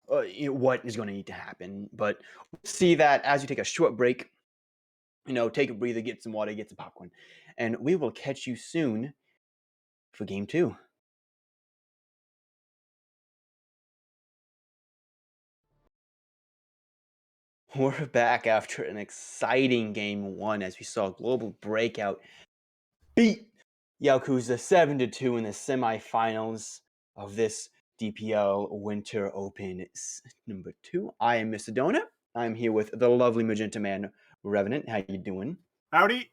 what is gonna need to happen, but we'll see that as you take a short break, take a breather, get some water, get some popcorn, and we will catch you soon for game 2. We're back after an exciting game 1 as we saw Global Breakout beat Yaokuza 7-2 in the semifinals of this DPL Winter Open number 2. I am Mr. Donut. I'm here with the lovely Magenta Man Revenant. How you doing? Howdy.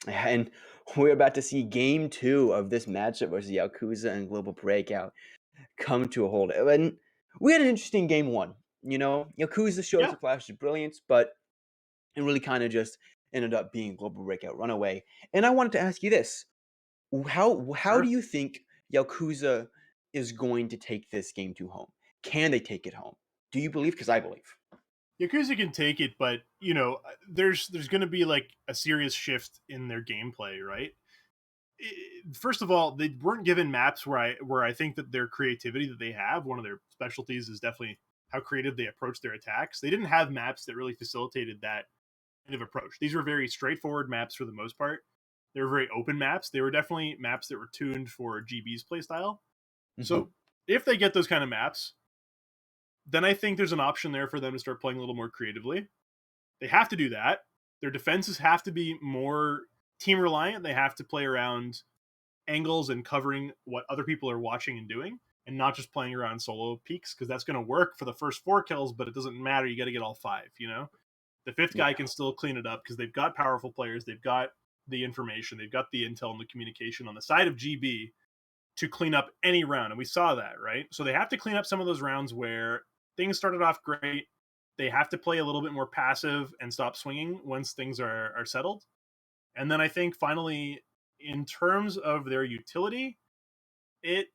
And we're about to see game 2 of this matchup versus Yakuza and Global Breakout come to a hold. And we had an interesting game 1. Yakuza showed us Yeah, a flash of brilliance, but it really kind of just ended up being Global Breakout runaway. And I wanted to ask you this: how do sure. you think Yakuza is going to take this game to home? Can they take it home? Do you believe? Because I believe. Yakuza can take it, but there's going to be like a serious shift in their gameplay, right? First of all, they weren't given maps where I think that their creativity that they have, one of their specialties is definitely how creative they approach their attacks. They didn't have maps that really facilitated that kind of approach. These were very straightforward maps for the most part. They were very open maps. They were definitely maps that were tuned for GB's playstyle. Hmm. So if they get those kind of maps, then I think there's an option there for them to start playing a little more creatively. They have to do that. Their defenses have to be more team reliant. They have to play around angles and covering what other people are watching and doing and not just playing around solo peaks because that's going to work for the first 4 kills, but it doesn't matter. You got to get all 5. The fifth Yeah. guy can still clean it up because they've got powerful players. They've got the information. They've got the intel and the communication on the side of GB to clean up any round. And we saw that, right? So they have to clean up some of those rounds where things started off great. They have to play a little bit more passive and stop swinging once things are settled. And then I think finally, in terms of their utility, it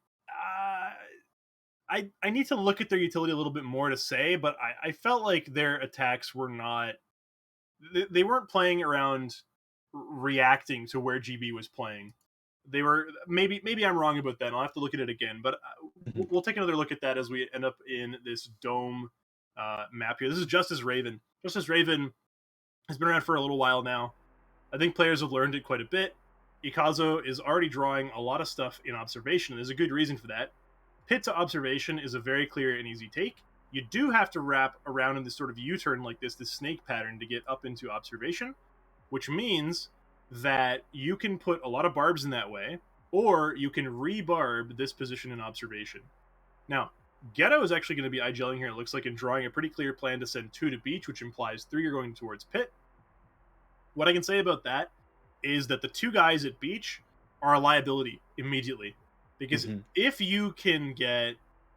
I need to look at their utility a little bit more to say, but I felt like their attacks were not they weren't playing around reacting to where GB was playing. They were maybe I'm wrong about that. I'll have to look at it again, but Mhm. we'll take another look at that as we end up in this dome map here. This is Justice Raven. Justice Raven has been around for a little while now. I think players have learned it quite a bit. Ikazo is already drawing a lot of stuff in observation, and there's a good reason for that. Pit to observation is a very clear and easy take. You do have to wrap around in this sort of U-turn like this snake pattern to get up into observation, which means that you can put a lot of barbs in that way, or you can rebarb this position in observation. Now, Ghetto is actually going to be IGLing here, it looks like, and drawing a pretty clear plan to send 2 to beach, which implies 3 are going towards pit. What I can say about that is that the 2 guys at beach are a liability immediately. Because Mhm. if you can get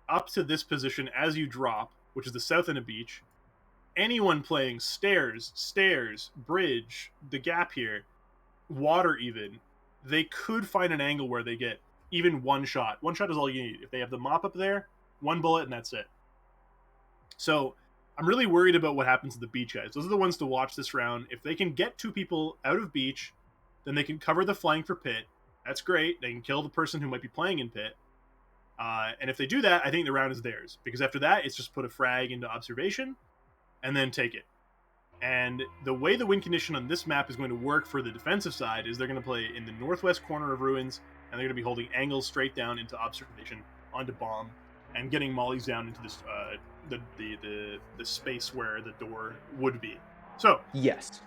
up to this position as you drop, which is the south end of beach, anyone playing stairs, bridge, the gap here, water even, they could find an angle where they get even one shot. One shot is all you need. If they have the mop up there, 1 bullet and that's it. So I'm really worried about what happens to the beach guys. Those are the ones to watch this round. If they can get 2 people out of beach, then they can cover the flank for pit. That's great. They can kill the person who might be playing in pit. And if they do that, I think the round is theirs. Because after that, it's just put a frag into observation and then take it. And the way the win condition on this map is going to work for the defensive side is they're going to play in the northwest corner of ruins, and they're going to be holding angles straight down into observation onto bomb, and getting mollies down into this the space where the door would be. So Yes.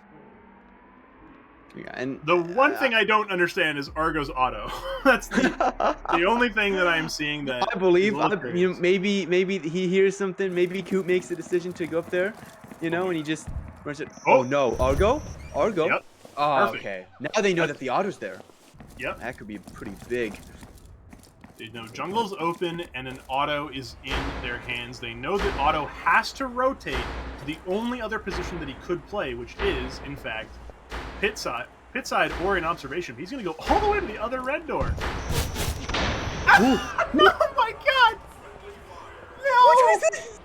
Yeah, and the one thing I don't understand is Argo's auto. That's the only thing that I'm seeing that I is a believe, little curious. maybe he hears something. Maybe Coop makes the decision to go up there, Oh my and he god. just runs it. Oh Oh, no, Argo. yep, Oh, perfect. okay. Now they know That's that the otter's there. yep. That could be pretty big. They know jungle's open and an auto is in their hands. They know that auto has to rotate to the only other position that he could play, which is, in fact, pit side or in observation. He's going to go all the way to the other red door. Ooh, Oh my god! what was No! this?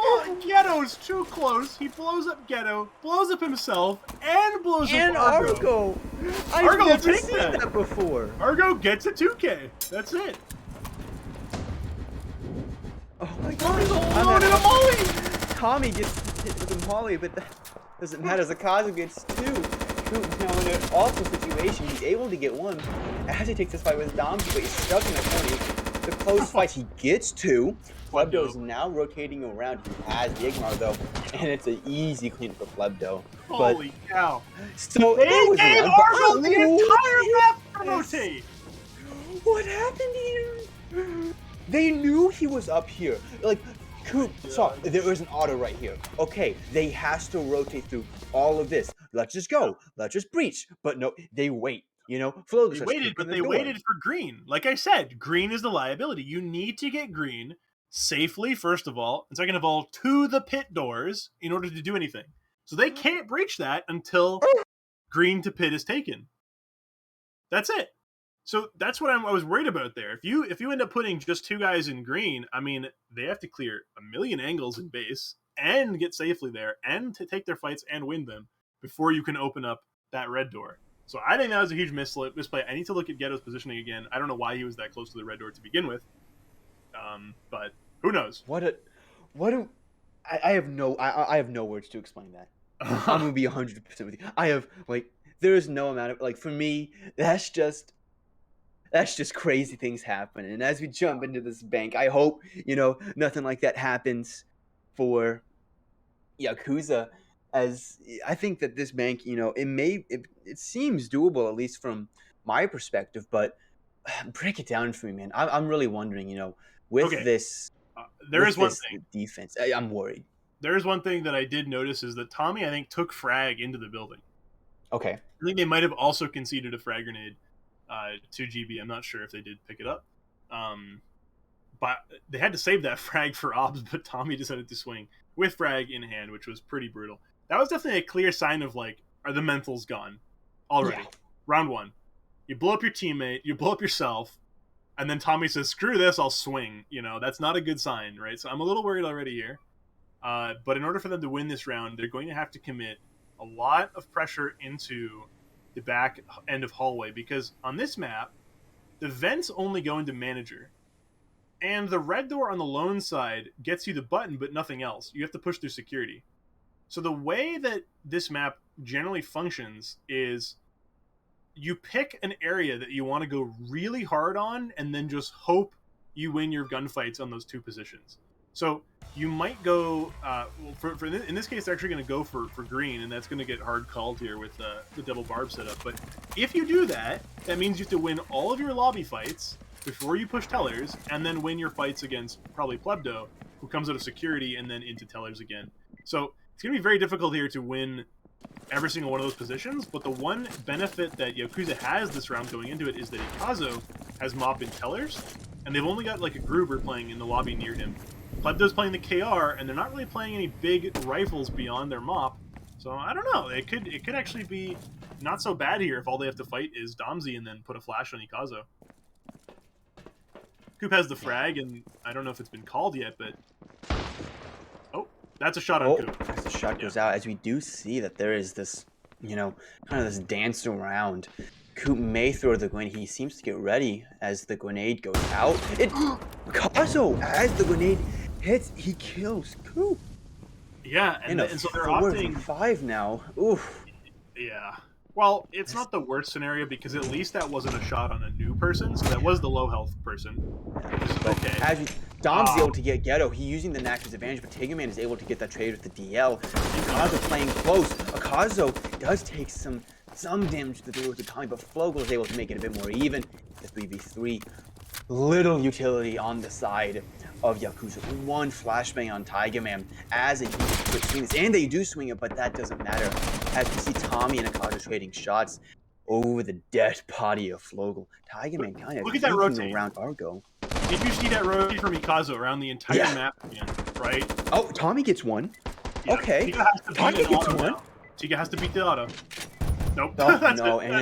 Oh, Ghetto's too close. He blows up Ghetto, blows up himself, and blows up And Argo. Argo. I've Argo will never take seen that. that before. Argo gets a 2K. That's it. Oh my Tommy's god. alone in a molly. Tommy gets hit with a molly, but that doesn't matter. Zakazu gets 2. Coop's now in an awful situation. He's able to get 1. As he takes this fight with Dom, but he's stuck in a corner. The close fight, he gets 2. Flebdo is now rotating around. He has the Igmar though, and it's an easy clean for Flebdo. But Holy cow. so They that was gave around. But Argo the entire map to this? rotate. What happened here? They knew he was up here. Like, Coop saw there was an auto right here. Okay, they has to rotate through all of this. Let's just go. Let's just breach. But no, they wait. Flo They starts waited, peeking but the they door. waited for green. Like I said, green is the liability. You need to get green safely, first of all, and second of all, to the pit doors in order to do anything. So they can't breach that until green to pit is taken. That's it. So that's what I was worried about there. If you end up putting just 2 guys in green, I mean, they have to clear a million angles in base and get safely there and to take their fights and win them before you can open up that red door. So I think that was a huge misplay. I need to look at Ghetto's positioning again. I don't know why he was that close to the red door to begin with, but who knows? What a I have no words to explain that. I'm gonna be 100% with you. I have there's no amount of for me that's just crazy things happen. And as we jump into this bank, I hope nothing like that happens for Yakuza. As I think that this bank, it seems doable at least from my perspective, but break it down for me, man. I'm really wondering, with Okay, this there is one defense, I'm worried. there is one thing that I did notice is that Tommy, I think, took frag into the building. Okay. I think they might have also conceded a frag grenade to GB. I'm not sure if they did pick it up. Um, but they had to save that frag for Obs, but Tommy decided to swing with frag in hand, which was pretty brutal. That was definitely a clear sign of are the mentals gone Yeah. already? Round 1. You blow up your teammate, you blow up yourself, and then Tommy says, screw this, I'll swing. That's not a good sign, right? So I'm a little worried already here. But in order for them to win this round, they're going to have to commit a lot of pressure into the back end of hallway, because on this map, the vents only go into manager. And the red door on the lone side gets you the button, but nothing else. You have to push through security. So the way that this map generally functions is you pick an area that you want to go really hard on, and then just hope you win your gunfights on those two positions. So you might go, in this case, they're actually going to go for green, and that's going to get hard called here with the double barb setup. But if you do that, that means you have to win all of your lobby fights before you push tellers, and then win your fights against probably Plebdo, who comes out of security and then into tellers again. So it's going to be very difficult here to win every single one of those positions, but the one benefit that Yaokuza has this round going into it is that Ikazo has Mop and Tellers, and they've only got like a Gruber playing in the lobby near him. Plebdo's playing the KR, and they're not really playing any big rifles beyond their Mop, so I don't know. It could actually be not so bad here if all they have to fight is Domzi and then put a flash on Ikazo. Coop has the frag, and I don't know if it's been called yet, but... Oh, that's a shot on Coop. As the shot goes out, as we do see that there is this, kind of this dance around. Coop may throw the grenade. He seems to get ready as the grenade goes out. Kazo, as the grenade hits, he kills Coop. Yeah, and so they're opting 5 now. Oof. Yeah. Well, it's not the worst scenario because at least that wasn't a shot on a new person, so that was the low health person. Okay. As Dom's able to get Ghetto, he's using the Knacker's advantage, but Tigerman is able to get that trade with the DL. Akazo playing close. Akazo does take some damage to do with the time, but Flogel is able to make it a bit more even. The 3v3. Little utility on the side of Yakuza. One flashbang on Tigerman as a quick swings, and they do swing it, but that doesn't matter. As we see Tommy and Akaza trading shots over the dead body of Flogel. Tigerman kind of look at that rotate around Argo. Did you see that rotate from Ikazo around the entire map again, right? Oh, Tommy gets one. Yeah. Okay. Tommy gets one. Tiga has to beat the auto. Nope. Oh, no, and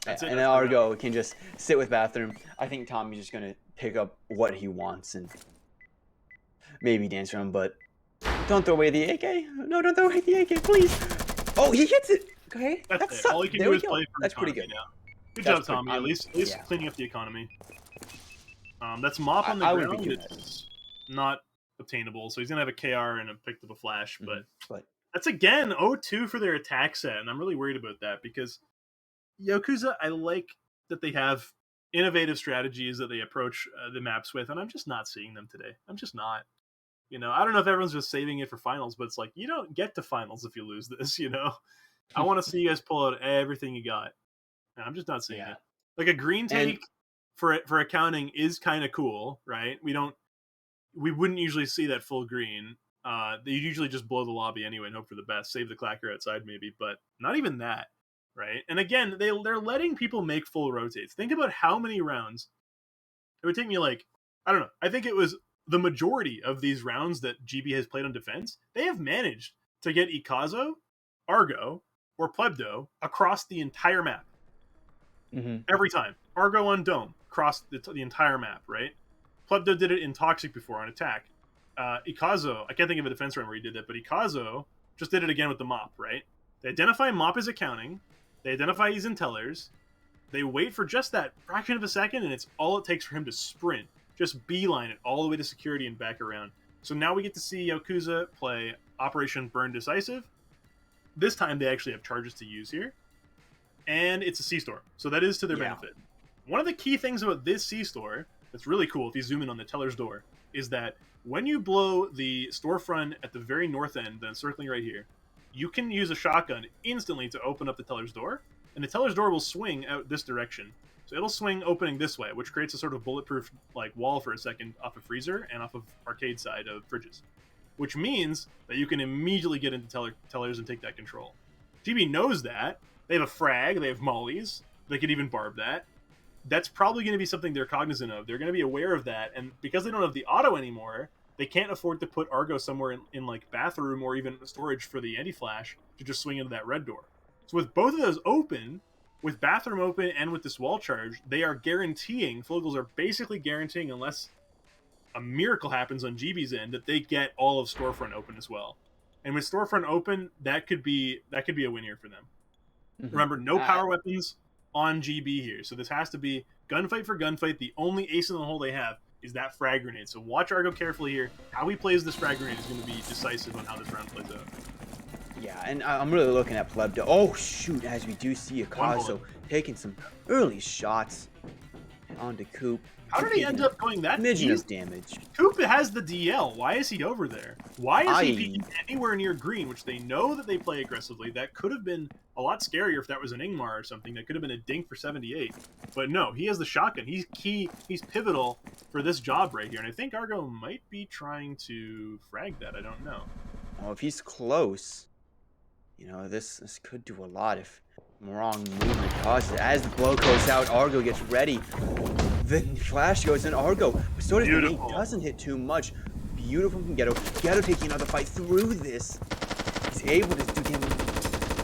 then Argo can just sit with Bathroom. I think Tommy's just gonna pick up what he wants and maybe dance around, but don't throw away the AK. No, don't throw away the AK, please. Oh, he hits it. Okay. That's it. All he can do is play for That's pretty good. Good job, Tommy. At least cleaning up the economy. That's Mop on the ground. It's not obtainable, so he's gonna have a KR and picked up a flash, but that's again 0-2 for their attack set, and I'm really worried about that because Yakuza, I like that they have innovative strategies that they approach the maps with, and I'm just not seeing them today. I'm just not. I don't know if everyone's just saving it for finals, but it's like, you don't get to finals if you lose this, I want to see you guys pull out everything you got. And I'm just not seeing it. Like a green take for accounting is kind of cool, right? We wouldn't usually see that full green. They usually just blow the lobby anyway and hope for the best, save the clacker outside maybe, but not even that. Right, and again, they're letting people make full rotates. Think about how many rounds it would take me. Like, I don't know. I think it was the majority of these rounds that GB has played on defense. They have managed to get Ikazo, Argo, or Plebdo across the entire map. Every time, Argo on Dome across the entire map. Right, Plebdo did it in Toxic before on Attack. Ikazo, I can't think of a defense round where he did that, but Ikazo just did it again with the Mop. Right, they identify Mop as accounting. They identify he's in tellers. They wait for just that fraction of a second, and it's all it takes for him to sprint. Just beeline it all the way to security and back around. So now we get to see Yakuza play Operation Burn Decisive. This time they actually have charges to use here. And it's a C-Store, so that is to their benefit. One of the key things about this C-Store that's really cool, if you zoom in on the teller's door, is that when you blow the storefront at the very north end, the encircling right here, you can use a shotgun instantly to open up the teller's door, and the teller's door will swing out this direction. So it'll swing opening this way, which creates a sort of bulletproof wall for a second off of freezer and off of arcade side of fridges, which means that you can immediately get into tellers and take that control. GB knows that. They have a frag, they have mollies, they could even barb that. That's probably going to be something they're cognizant of. They're going to be aware of that, and because they don't have the auto anymore, they can't afford to put Argo somewhere in bathroom or even storage for the anti-flash to just swing into that red door. So with both of those open, with bathroom open and with this wall charge, they are guaranteeing, Flogels are basically guaranteeing, unless a miracle happens on GB's end, that they get all of storefront open as well. And with storefront open, that could be a win here for them. Mhm. Remember, no power weapons on GB here. So this has to be gunfight for gunfight. The only ace in the hole they have is that frag grenade. So watch Argo carefully here. How he plays this frag grenade is going to be decisive on how this round plays out. Yeah, and I'm really looking at Pleb. Oh shoot! As we do see One bullet. Akazo taking some early shots onto Coop. How Coop did he taking end a up going that? smidgen He's of damage. Coop has the DL. Why is he over there? Why is he I peeking anywhere near green, which they know that they play aggressively? That could have been a lot scarier if that was an Ingmar or something. That could have been a dink for 78. But no, he has the shotgun. He's key. He's pivotal for this job right here. And I think Argo might be trying to frag that. I don't know. Oh, if he's close, this could do a lot if wrong movement causes it. As the blow goes out, Argo gets ready. Then Flash goes in Argo, but so does the nade. Doesn't hit too much. Beautiful from Ghetto. Ghetto taking another fight through this. He's able to do damage.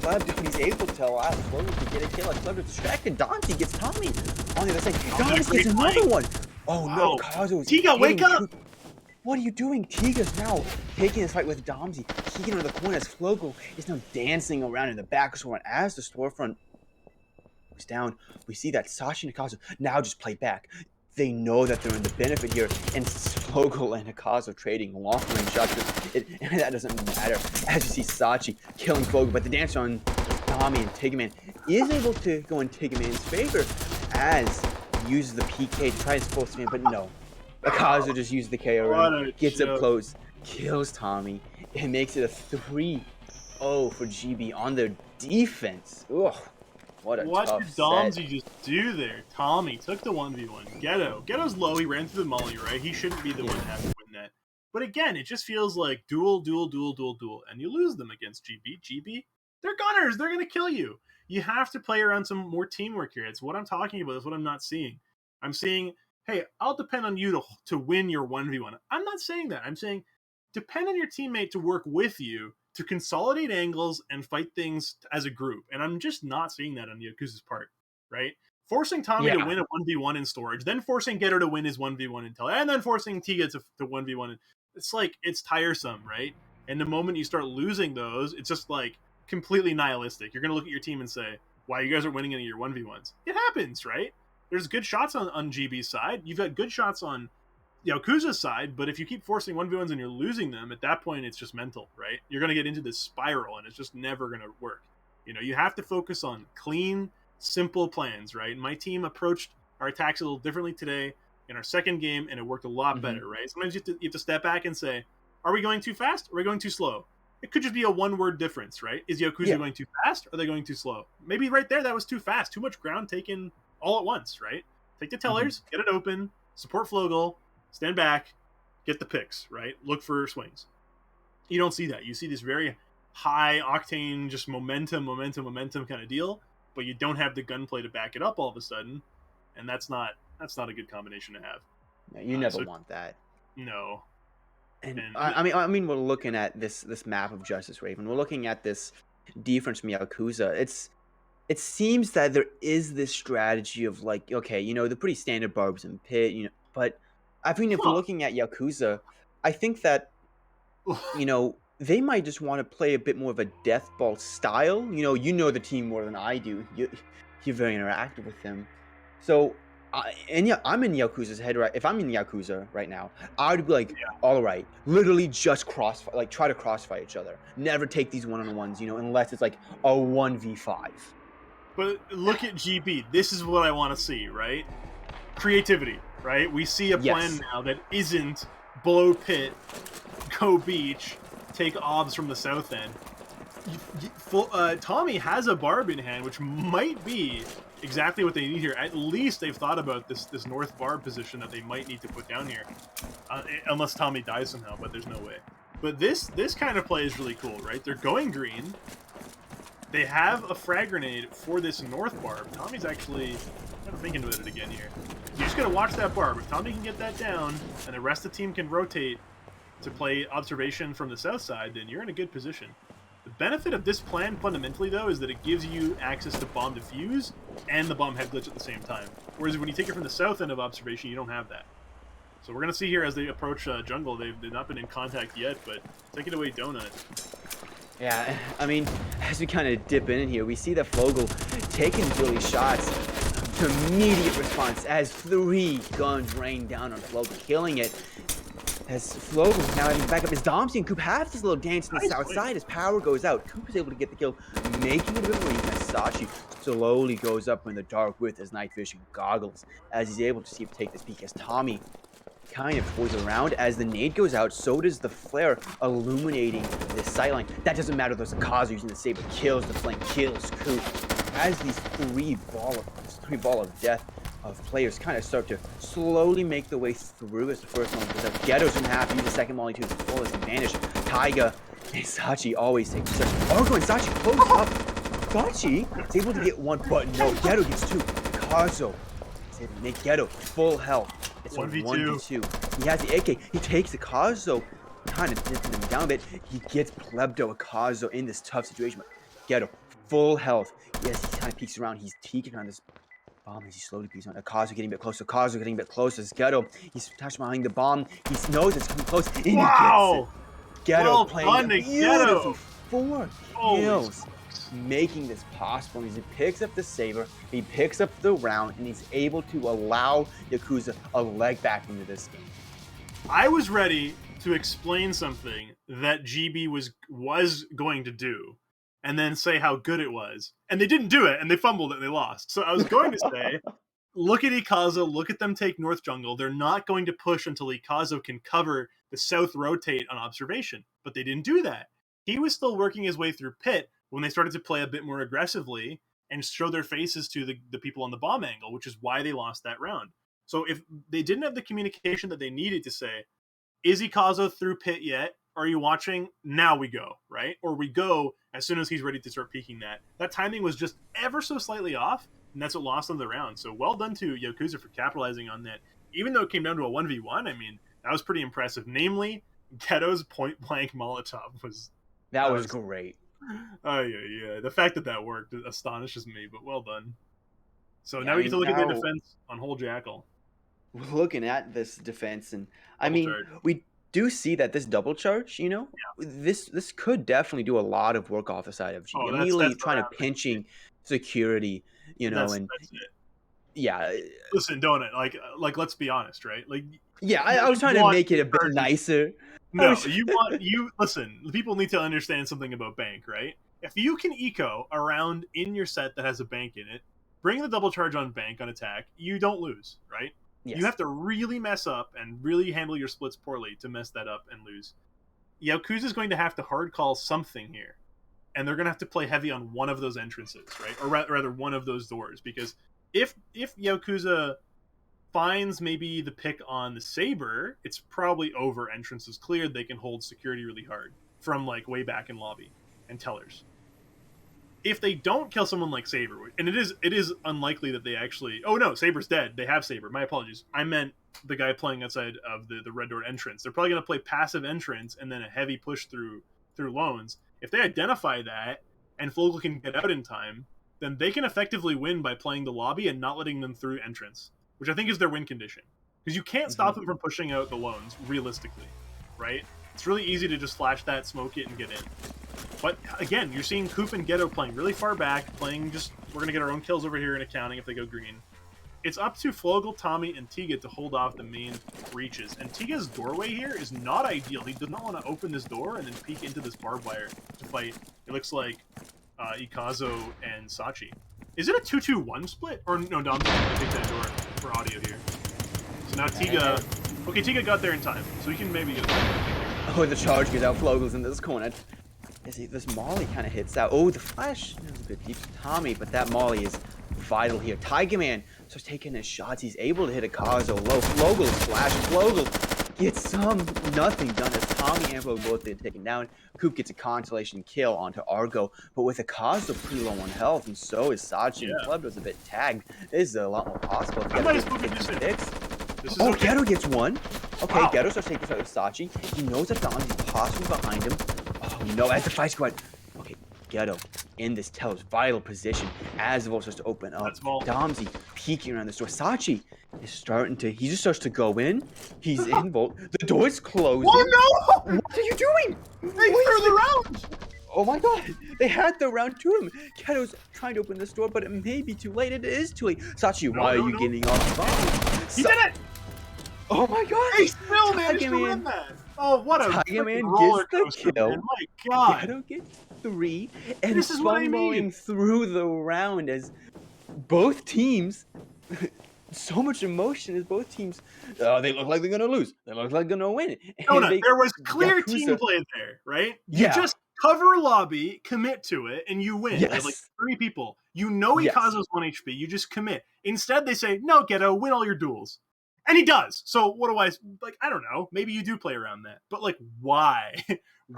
Pleb, he's able to allow Flow to get a kill. Like Pleb is distracted. Dante gets Tommy on the other side. Dante gets another one. Oh no, Kazu's Tiga, wake up! What are you doing? Tiga's now taking this fight with Domsy. Keegan in the corner as Flogo is now dancing around in the back storefront as the storefront goes down. We see that Sashi and Akazu now just play back. They know that they're in the benefit here, and Flogo and Akazu trading long-range shots. And that doesn't matter. As you see Sachi killing Flogo, but the dance on Dami and Tigaman is able to go in Tigaman's favor as he uses the PK to try his full spin, but no. Akazu just used the KO run, gets up close, kills Tommy, and makes it a 3-0 for GB on their defense. Ugh, what a What tough did set. Domsy just do there? Tommy took the 1v1. Ghetto's low. He ran through the molly, right? He shouldn't be the one to have to win that. But again, it just feels like duel, and you lose them against GB. GB, they're gunners. They're going to kill you. You have to play around some more teamwork here. It's what I'm talking about. It's what I'm not seeing. I'm seeing, hey, I'll depend on you to win your 1v1. I'm not saying that. I'm saying depend on your teammate to work with you to consolidate angles and fight things as a group. And I'm just not seeing that on Yakuza's part, right? Forcing Tommy to win a 1v1 in storage, then forcing Getter to win his 1v1 in tele, and then forcing Tiga to 1v1. It's like, it's tiresome, right? And the moment you start losing those, it's just like completely nihilistic. You're going to look at your team and say, why you guys are winning any of your 1v1s? It happens, right? There's good shots on GB's side. You've got good shots on Yakuza's side, but if you keep forcing 1v1s and you're losing them, at that point it's just mental, right? You're going to get into this spiral and it's just never going to work. You have to focus on clean, simple plans, right? My team approached our attacks a little differently today in our second game, and it worked a lot better, right? Sometimes you have to step back and say, are we going too fast? Or are we going too slow? It could just be a one-word difference, right? Is Yakuza going too fast, or are they going too slow? Maybe right there that was too fast. Too much ground taken all at once, right? Take the tellers, get it open, support Flogel, stand back, get the picks, right? Look for swings. You don't see that. You see this very high octane, just momentum kind of deal, but you don't have the gunplay to back it up all of a sudden, and that's not a good combination to have. No, you never want that. No. And I mean, we're looking at this map of Justice Raven. We're looking at this defense from Yakuza. It seems that there is this strategy of like, okay, the pretty standard barbs and pit, but I mean, if we're looking at Yakuza, I think that, they might just want to play a bit more of a death ball style. You know the team more than I do. You're very interactive with them. So, I'm in Yakuza's head, right? If I'm in Yakuza right now, I would be like, all right, literally just try to crossfire each other. Never take these one-on-ones, unless it's like a 1v5. But look at GB. This is what I want to see, right? Creativity, right? We see a plan now that isn't blow pit, go beach, take obs from the south end. Tommy has a barb in hand, which might be exactly what they need here. At least they've thought about this north barb position that they might need to put down here, unless Tommy dies somehow. But there's no way. But this kind of play is really cool, right? They're going green. They have a frag grenade for this north barb. Tommy's actually kind of thinking about it again here. You just gotta watch that barb. If Tommy can get that down, and the rest of the team can rotate to play observation from the south side, then you're in a good position. The benefit of this plan, fundamentally, though, is that it gives you access to bomb defuse and the bomb head glitch at the same time. Whereas when you take it from the south end of observation, you don't have that. So we're going to see here as they approach jungle. They've not been in contact yet, but take it away, Donut. Yeah, I mean, as we kind of dip in here, we see that Flogel taking these early shots to immediate response as 3 guns rain down on Flogel, killing it. As Flogel now having to back up his Domsy, and Coop has this little dance on the Nice south play. side as power goes out. Coop is able to get the kill, making it a bit of a lead as Sachi slowly goes up in the dark with his night vision goggles as he's able to see if take this peek as Tommy kind of toys around. As the nade goes out, so does the flare, illuminating this sightline. That doesn't matter, there's a Kazu using the saber, kills the flank, kills Coop. As these three ball of death of players kind of start to slowly make their way through as the first one goes out. Ghetto's in half, use the second molly to his fullest advantage. Taiga and Sachi always take the search. Argo and Sachi close up. Sachi is able to get one, but no, Ghetto gets two. Kazo is able to make Ghetto full health. It's a 1v2. He has the AK. He takes the Kazo, kind of dipping him down a bit. He gets Plebdo a Kazo in this tough situation. But Ghetto, full health. Yes, he kind of peeks around. He's peeking on this bomb as he slowly peeks on. Kazo getting a bit closer. Kazo getting a bit closer. As Ghetto, he's touched behind the bomb. He knows it's coming close, and he gets it. Ghetto Well playing done to beautifully. Ghetto. 4 kills, making this possible. He picks up the saber, he picks up the round, and he's able to allow Yakuza a leg back into this game. I was ready to explain something that GB was going to do, and then say how good it was, and they didn't do it, and they fumbled it, and they lost. So I was going to say, look at Ikazo, look at them take North Jungle. They're not going to push until Ikazo can cover the South rotate on observation, but they didn't do that. He was still working his way through pit when they started to play a bit more aggressively and show their faces to the people on the bomb angle, which is why they lost that round. So if they didn't have the communication that they needed to say, is Ikazo through pit yet? Are you watching? Now we go, right? Or we go as soon as he's ready to start peeking that. That timing was just ever so slightly off, and that's what lost them the round. So well done to Yakuza for capitalizing on that. Even though it came down to a 1v1, I mean, that was pretty impressive. Namely, Ghetto's point-blank Molotov was... That was great. Oh, yeah. The fact that worked astonishes me, but well done. So now we get to look at their defense on Whole Jackal. We're looking at this defense, and I mean, we do see that this double charge, you know, this could definitely do a lot of work off the side of G. Immediately trying to pinching security, you know, and that's it. Yeah. Listen, don't it? Like let's be honest, right? Like, yeah, I was trying to make it a bit nicer. No, listen, people need to understand something about bank, right? If you can eco around in your set that has a bank in it, bring the double charge on bank on attack, you don't lose, right? Yes. You have to really mess up and really handle your splits poorly to mess that up and lose. Yakuza is going to have to hard call something here, and they're going to have to play heavy on one of those entrances, right? Or rather one of those doors, because if Yakuza finds maybe the pick on the saber, it's probably over. Entrance is cleared. They can hold security really hard from like way back in lobby and tellers. If they don't kill someone like Saber, and it is unlikely that they actually... Oh no, Saber's dead. They have Saber. My apologies. I meant the guy playing outside of the red door entrance. They're probably going to play passive entrance and then a heavy push through loans. If they identify that and Flogel can get out in time, then they can effectively win by playing the lobby and not letting them through entrance, which I think is their win condition. Because you can't stop them from pushing out the loans, realistically, right? It's really easy to just flash that, smoke it, and get in. But again, you're seeing Coop and Ghetto playing really far back, playing just, we're going to get our own kills over here and accounting if they go green. It's up to Flogel, Tommy, and Tiga to hold off the main breaches. And Tiga's doorway here is not ideal. He does not want to open this door and then peek into this barbed wire to fight. It looks like Ikazo and Sachi. Is it a 2-2-1 split? Or no, Dom's going to take that door for audio here. So now Tiga... Okay, Tiga got there in time, so he can maybe get it. Oh, the charge goes out. Flogel's in this corner. This molly kind of hits out. Oh, the flash is a bit deep to Tommy, but that molly is vital here. Tiger Man starts taking his shots. He's able to hit a Kazo low. Flogel's flash. Flogel gets nothing done as Tommy and Flogel both get taken down. Coop gets a consolation kill onto Argo, but with a Kazo pretty low on health, and so is Sachi. And Plebdo's a bit tagged. This is a lot more possible. Oh, Ghetto gets one. Okay, wow. Ghetto starts taking this out with Sachi. He knows that Dom's possibly behind him. Oh no, as the fight squad. Okay, Ghetto in this tells vital position as the vault starts to open up. Domsy peeking around this door. Sachi is starting to, he just starts to go in. He's in vault. The door's closing. Oh no! What are you doing? They threw the round! Oh my god, they had the round to him. Keto's trying to open this door, but it may be too late. It is too late. Sachi, No, why are no, you no. getting off bomb? He did it! Oh my He god! still managed Tiger to win Man, that. Oh, what a Tiger freaking Man gets roller the coaster, man. kill. My God. Geto gets 3, and This is what I mean. fumbling through the round as both teams, so much emotion as both teams, they look like they're gonna lose. They look like they're gonna win. And Donut, they, there was clear team Yakuza, play there, right? You yeah, just cover a lobby, commit to it, and you win. You have like yes, 3 people. You know he yes, causes 1 HP. You just commit. Instead, they say, no, Ghetto, win all your duels. And he does. So what do I like? I don't know. Maybe you do play around that. But like, why?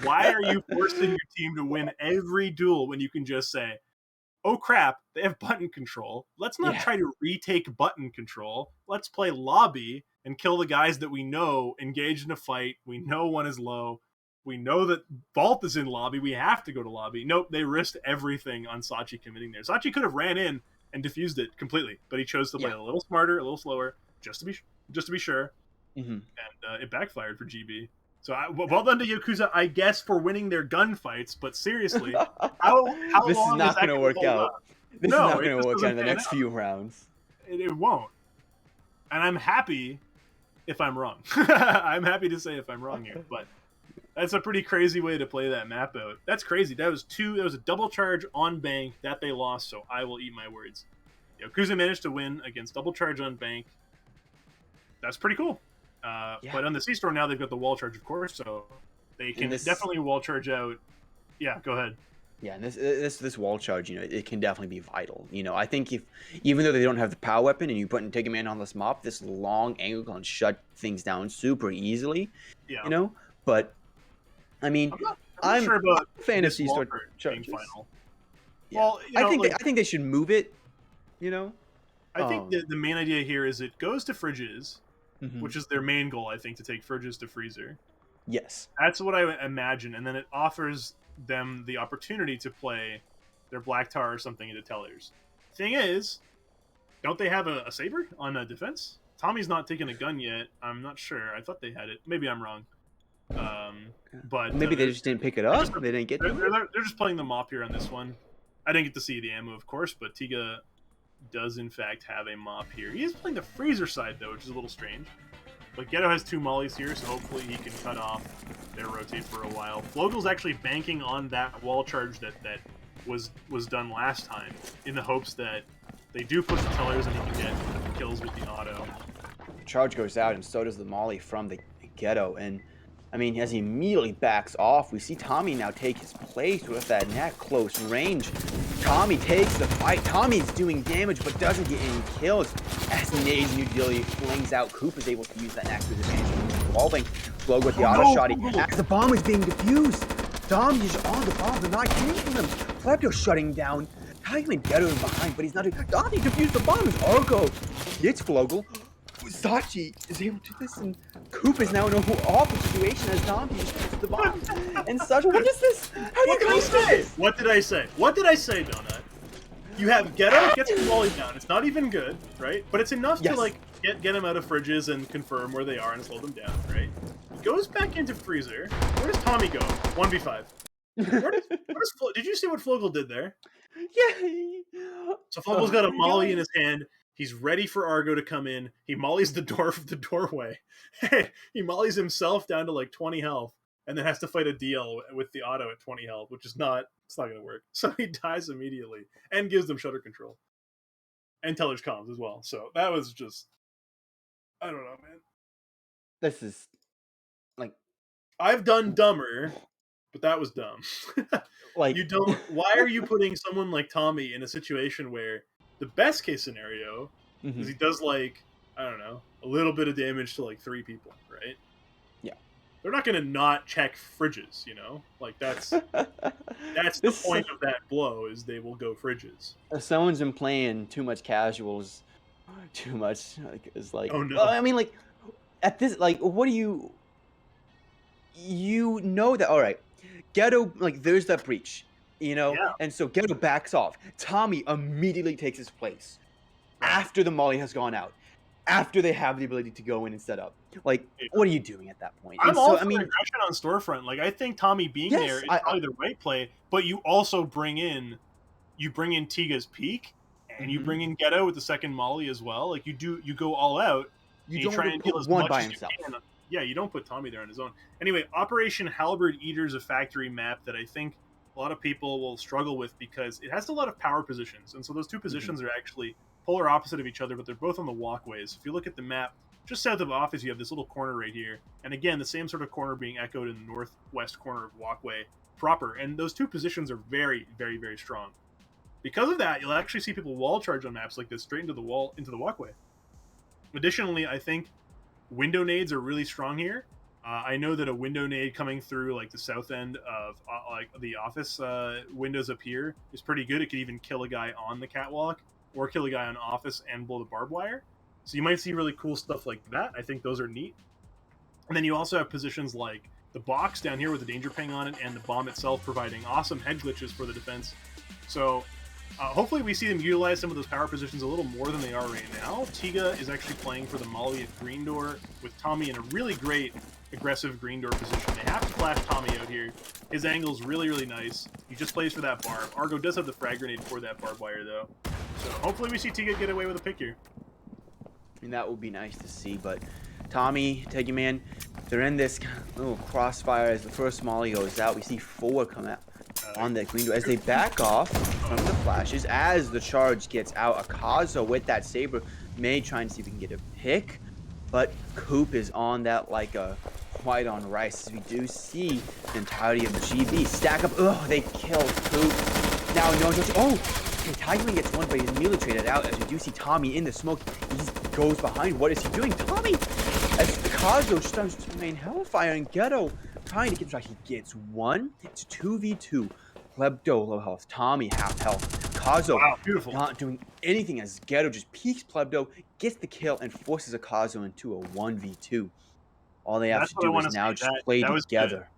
Why are you forcing your team to win every duel when you can just say, oh crap, they have button control. Let's not yeah, try to retake button control. Let's play lobby and kill the guys that we know engaged in a fight. We know one is low. We know that Vault is in lobby. We have to go to lobby. Nope, they risked everything on Sachi committing there. Sachi could have ran in and diffused it completely, but he chose to play yeah. a little smarter, a little slower, just to be sure, Hmm. and it backfired for GB. So well done to Yakuza, I guess, for winning their gunfights. But seriously, how This is long is not that gonna going to work hold out. up? This is No, not it gonna just work out doesn't in the pan next out. few rounds. It won't. And I'm happy if I'm wrong. I'm happy to say if I'm wrong here, but that's a pretty crazy way to play that map out. That's crazy. That was a double charge on bank that they lost, so I will eat my words. Yakuza managed to win against double charge on bank. That's pretty cool. Yeah, But on the C store now they've got the wall charge, of course, so they and can this, definitely wall charge out. Yeah, go ahead. yeah, and this wall charge, it can definitely be vital. I think if even though they don't have the power weapon, and you put and take a man on this mop, this long angle can shut things down super easily. Yeah, You know, but I mean, I'm not I'm sure about a fan of this C-store Walker being charges. final. Yeah, Well, like I think they should move it. You know, I think the main idea here is it goes to fridges, mhm. which is their main goal, I think, to take fridges to freezer. Yes, That's what I imagine, and then it offers them the opportunity to play their Black Tar or something into tellers. Thing is, don't they have a saber on a defense? Tommy's not taking a gun yet. I'm not sure. I thought they had it. Maybe I'm wrong. But maybe they just didn't pick it they're just up. They didn't get to it. they're just playing the mop here on this one. I didn't get to see the ammo, of course, but Tiga does in fact have a mop here. He is playing the freezer side though, which is a little strange. But Ghetto has 2 mollies here, so hopefully he can cut off their rotate for a while. Flogel's actually banking on that wall charge that was done last time, in the hopes that they do push the tellers and he can get kills with the auto. Charge goes out, and so does the molly from the ghetto. And I mean, as he immediately backs off, we see Tommy now take his place with that net close range. Tommy takes the fight. Tommy's doing damage, but doesn't get any kills. As Nade New Deal flings out, Coop is able to use that next advantage, revolving. Flow with the auto shotty. As the bomb is being defused, Tommy's on the bomb. They're not hitting him. Klepto shutting down. Tiger Man Ghetto is behind, but he's not. Tommy defused the bomb. As Argo gets Flogel. Sachi is able to do this, and Coop is now in an awful situation as Donkey just gets the bomb. And Sachi, what is this? How do you guys do this? What did I say? What did I say, Donut? You have Ghetto gets the volley down. It's not even good, right? But it's enough Yes. to like get him out of fridges and confirm where they are and slow them down, right? He goes back into freezer. Where does Tommy go? 1v5. Did you see what Flogel did there? Yeah. So Flogel's got a molly in his hand. He's ready for Argo to come in. He mollies the doorway. He mollies himself down to like 20 health, and then has to fight a DL with the auto at 20 health, which is not going to work. So he dies immediately and gives them shutter control and Teller's comms as well. So that was just, I don't know, man. This is like I've done dumber, but that was dumb. like You don't. Why are you putting someone like Tommy in a situation where the best case scenario is he does like, I don't know, a little bit of damage to like 3 people, right? Yeah. They're not going to not check fridges, Like that's the point of that blow is they will go fridges. Someone's been playing too much casuals, too much. It's like, Oh no. well, I mean, like at this, like, what do you know that? All right, Ghetto, like, there's that breach, Yeah. and so Ghetto backs off. Tommy immediately takes his place Right. after the molly has gone out. after they have the ability to go in and set up. Like, what are you doing at that point? And I'm so, all I for mean, aggression on storefront. Like I think Tommy being there yes, is probably the right play, but you bring in Tiga's peak and you mhm. bring in Ghetto with the second Molly as well. Like you go all out You and you don't try go and put deal as one much by as you himself. can. Yeah, you don't put Tommy there on his own. Anyway, Operation Halberd Eater is a factory map that I think a lot of people will struggle with because it has a lot of power positions, and so those two Mhm. positions are actually polar opposite of each other, but they're both on the walkways. If you look at the map, just south of office, you have this little corner right here, and again, the same sort of corner being echoed in the northwest corner of walkway proper, and those two positions are very, very, very strong. Because of that, you'll actually see people wall charge on maps like this straight into the wall, into the walkway. Additionally, I think window nades are really strong here. I know that a window nade coming through like the south end of like the office windows up here is pretty good. It could even kill a guy on the catwalk or kill a guy on office and blow the barbed wire. So you might see really cool stuff like that. I think those are neat. And then you also have positions like the box down here with the danger ping on it and the bomb itself providing awesome head glitches for the defense. So hopefully we see them utilize some of those power positions a little more than they are right now. Tiga is actually playing for the Molly at green door with Tommy in a really great aggressive green door position. They have to flash Tommy out here. His angle's really, really nice. He just plays for that barb. Argo does have the frag grenade for that barbed wire though. So hopefully we see Tiga get away with a pick here. I mean, that would be nice to see, but Tommy, Teggy Man, they're in this kind of little crossfire as the first Molly goes out. We see four come out on that green door as they back off from the flashes. As the charge gets out, Akazo with that saber may try and see if we can get a pick, but Coop is on that like a white on rice as we do see the entirety of the GB stack up. Oh, they killed Coop. Now no one's oh, okay, Tigerman gets one, but he's immediately traded out as we do see Tommy in the smoke. He goes behind. What is he doing? Tommy, as Kazo starts to remain Hellfire and Ghetto trying to get shot. He gets one. It's 2v2. Plebdo low health. Tommy half health. Kazo Wow, beautiful. not doing anything as Ghetto just peeks Plebdo, gets the kill, and forces Akazo into a 1v2. All they have That's to what I do want is to see. now just That play that was good. together.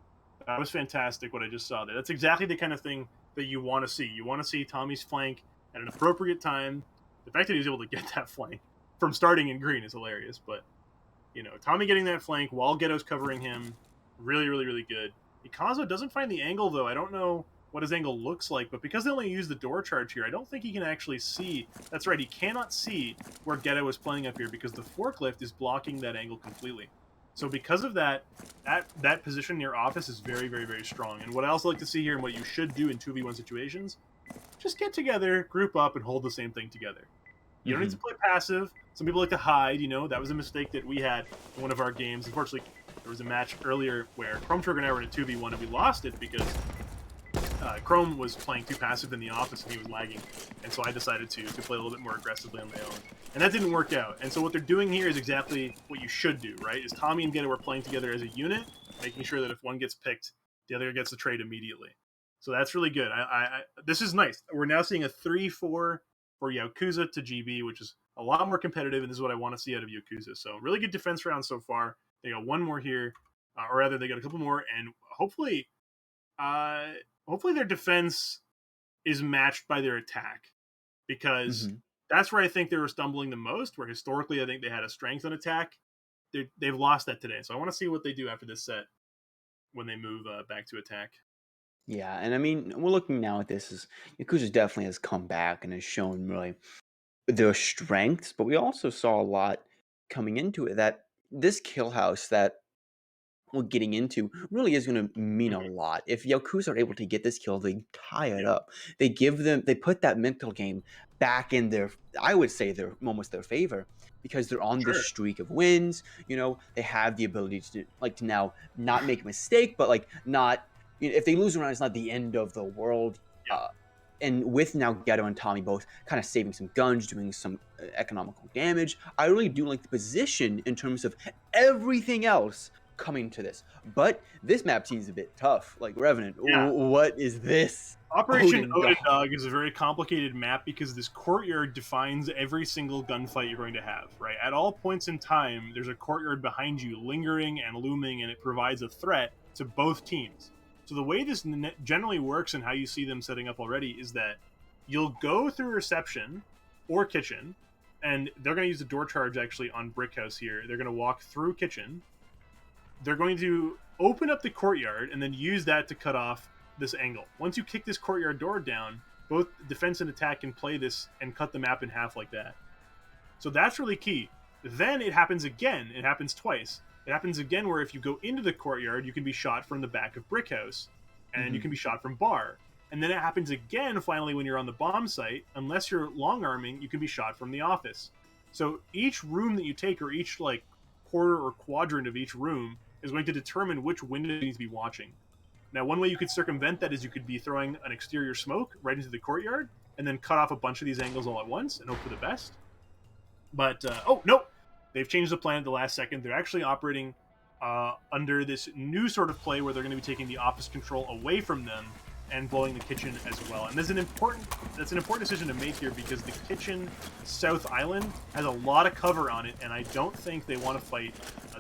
That was fantastic what I just saw there. That's exactly the kind of thing that you want to see. You want to see Tommy's flank at an appropriate time. The fact that he was able to get that flank from starting in green is hilarious. But, Tommy getting that flank while Ghetto's covering him, really, really, really good. Ikazo doesn't find the angle, though. I don't know what his angle looks like, but because they only use the door charge here, I don't think he can actually see. That's right, he cannot see where Ghetto is playing up here because the forklift is blocking that angle completely. So because of that position near office is very, very, very strong. And what I also like to see here and what you should do in 2v1 situations, just get together, group up, and hold the same thing together. You don't need to Mhm. play passive. Some people like to hide, that was a mistake that we had in one of our games. Unfortunately, there was a match earlier where Chrome Trigger and I were in a 2v1 and we lost it because Chrome was playing too passive in the office and he was lagging. And so I decided to play a little bit more aggressively on my own. And that didn't work out. And so what they're doing here is exactly what you should do, right? Is Tommy and Geta were playing together as a unit, making sure that if one gets picked, the other gets the trade immediately. So that's really good. This is nice. We're now seeing a 3-4 for Yaokuza to GB, which is a lot more competitive, and this is what I want to see out of Yakuza. So really good defense round so far. They got one more here, or rather, they got a couple more, and uh, hopefully their defense is matched by their attack because Mhm. that's where I think they were stumbling the most. Where historically I think they had a strength on attack, they've lost that today. So I want to see what they do after this set when they move back to attack. Yeah, and I mean, we're looking now at this as Yakuza definitely has come back and has shown really their strengths, but we also saw a lot coming into it that this kill house that we're getting into really is going to mean a Mhm. lot. If Yakuza are able to get this kill, they tie it Yeah, up. They put that mental game back in their, I would say, their almost their favor because they're on this sure. streak of wins. They have the ability to now not make a mistake, but like not, if they lose around, it's not the end of the world. Yeah, Uh, and with now Ghetto and Tommy both kind of saving some guns, doing some economical damage, I really do like the position in terms of everything else coming to this. But this map seems a bit tough. Like Revenant, yeah. what is this? Operation Odin Odin Dog. Dog is a very complicated map because this courtyard defines every single gunfight you're going to have, right? At all points in time, there's a courtyard behind you lingering and looming, and it provides a threat to both teams. So the way this generally works and how you see them setting up already is that you'll go through reception or kitchen, and they're going to use the door charge actually on Brickhouse here. They're going to walk through kitchen. They're going to open up the courtyard and then use that to cut off this angle. Once you kick this courtyard door down, both defense and attack can play this and cut the map in half like that. So that's really key. Then it happens again. It happens twice. It happens again where if you go into the courtyard, you can be shot from the back of Brickhouse, and you Mhm. can be shot from bar. And then it happens again finally when you're on the bomb site. Unless you're long arming, you can be shot from the office. So each room that you take, or each like quarter or quadrant of each room, is going to determine which window you need to be watching. Now, one way you could circumvent that is you could be throwing an exterior smoke right into the courtyard, and then cut off a bunch of these angles all at once and hope for the best. But oh no, they've changed the plan at the last second. They're actually operating under this new sort of play where they're going to be taking the office control away from them and blowing the kitchen as well. And that's an important decision to make here because the kitchen South Island has a lot of cover on it, and I don't think they want to fight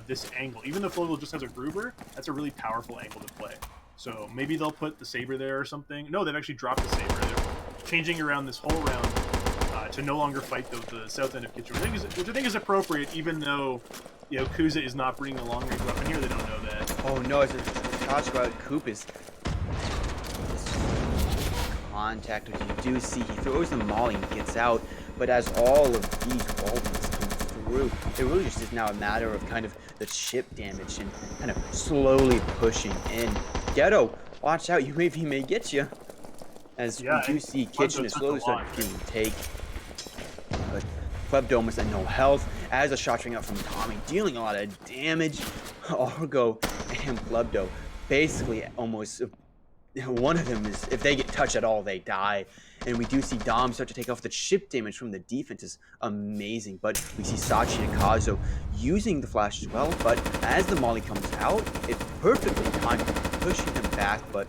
this angle. Even though Fogel just has a Gruber, that's a really powerful angle to play. So maybe they'll put the Saber there or something. No, they've actually dropped the Saber. They're changing around this whole round to no longer fight the south end of kitchen, which I think is appropriate, even though Yaokuza is not bringing a long range weapon here. They don't know that. Oh no, it's a Tachka Coop is contact, which you do see. He throws the molly and gets out, but as all of these Waltons come through, it really just is now a matter of kind of the chip damage and kind of slowly pushing in. Ghetto, watch out, UAV may get you. As we Yeah, do and see, Clubdo Kitchen is took slowly a lot, starting to take. But Club Dome is at no health as a shot ring out from Tommy, dealing a lot of damage. Argo and Clubdo basically almost one of them is, if they get touched at all, they die. And we do see Dom start to take off. The chip damage from the defense is amazing. But we see Sachi and Kazo using the flash as well. But as the molly comes out, it's perfectly timed, pushing him back. But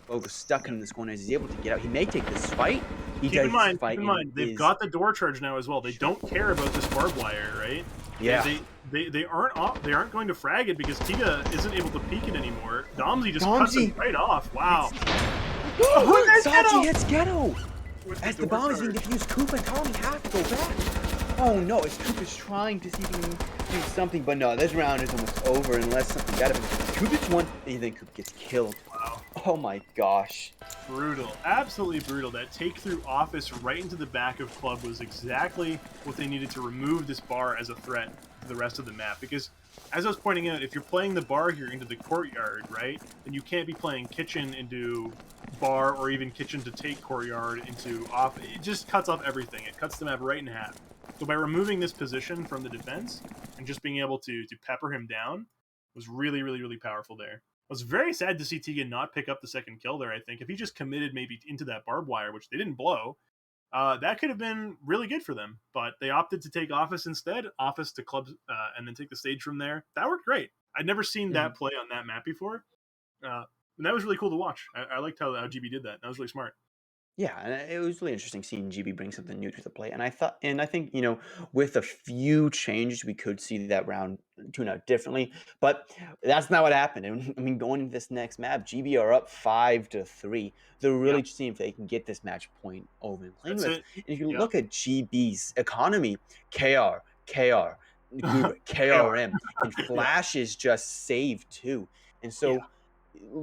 Boga's stuck in this corner as he's able to get out. He may take this fight. He keep does in this mind, fight, and it they've is got the door charge now as well. They don't care about this barbed wire, right? yeah. They aren't going to frag it because Tiga isn't able to peek it anymore. Domsy just cuts Domsy! him right off. Wow. Oh, there's Sachi Ghetto! hits Ghetto! With As the door bomb is being charge. defused, Coop and Tommy have to go back. Oh no, as Coop is trying to see if he can do something, but no, this round is almost over unless something got him. Coop gets one, and then Coop gets killed. Wow. Oh my gosh. Brutal. Absolutely brutal. That take through office right into the back of Club was exactly what they needed to remove this bar as a threat to the rest of the map. Because, as I was pointing out, if you're playing the bar here into the courtyard, right, then you can't be playing kitchen into bar or even kitchen to take courtyard into off. It just cuts off everything. It cuts the map right in half. So by removing this position from the defense and just being able to pepper him down was really, really, really powerful there. I was very sad to see Tegan not pick up the second kill there, I think. If he just committed maybe into that barbed wire, which they didn't blow, that could have been really good for them. But they opted to take Office instead, Office to Clubs, and then take the stage from there. That worked great. I'd never seen that play on that map before. And that was really cool to watch. I liked how GB did that. That was really smart. Yeah, and it was really interesting seeing GB bring something new to the play. And I think, with a few changes, we could see that round tune out differently. But that's not what happened. And I mean, going into this next map, GB are up 5-3. They're Yep, really just seeing if they can get this match point over and playing that's with. it. And if you Yep. look at GB's economy, KR, Gruber, They are. KRM, and Yeah, Flash is just saved too. And yeah. so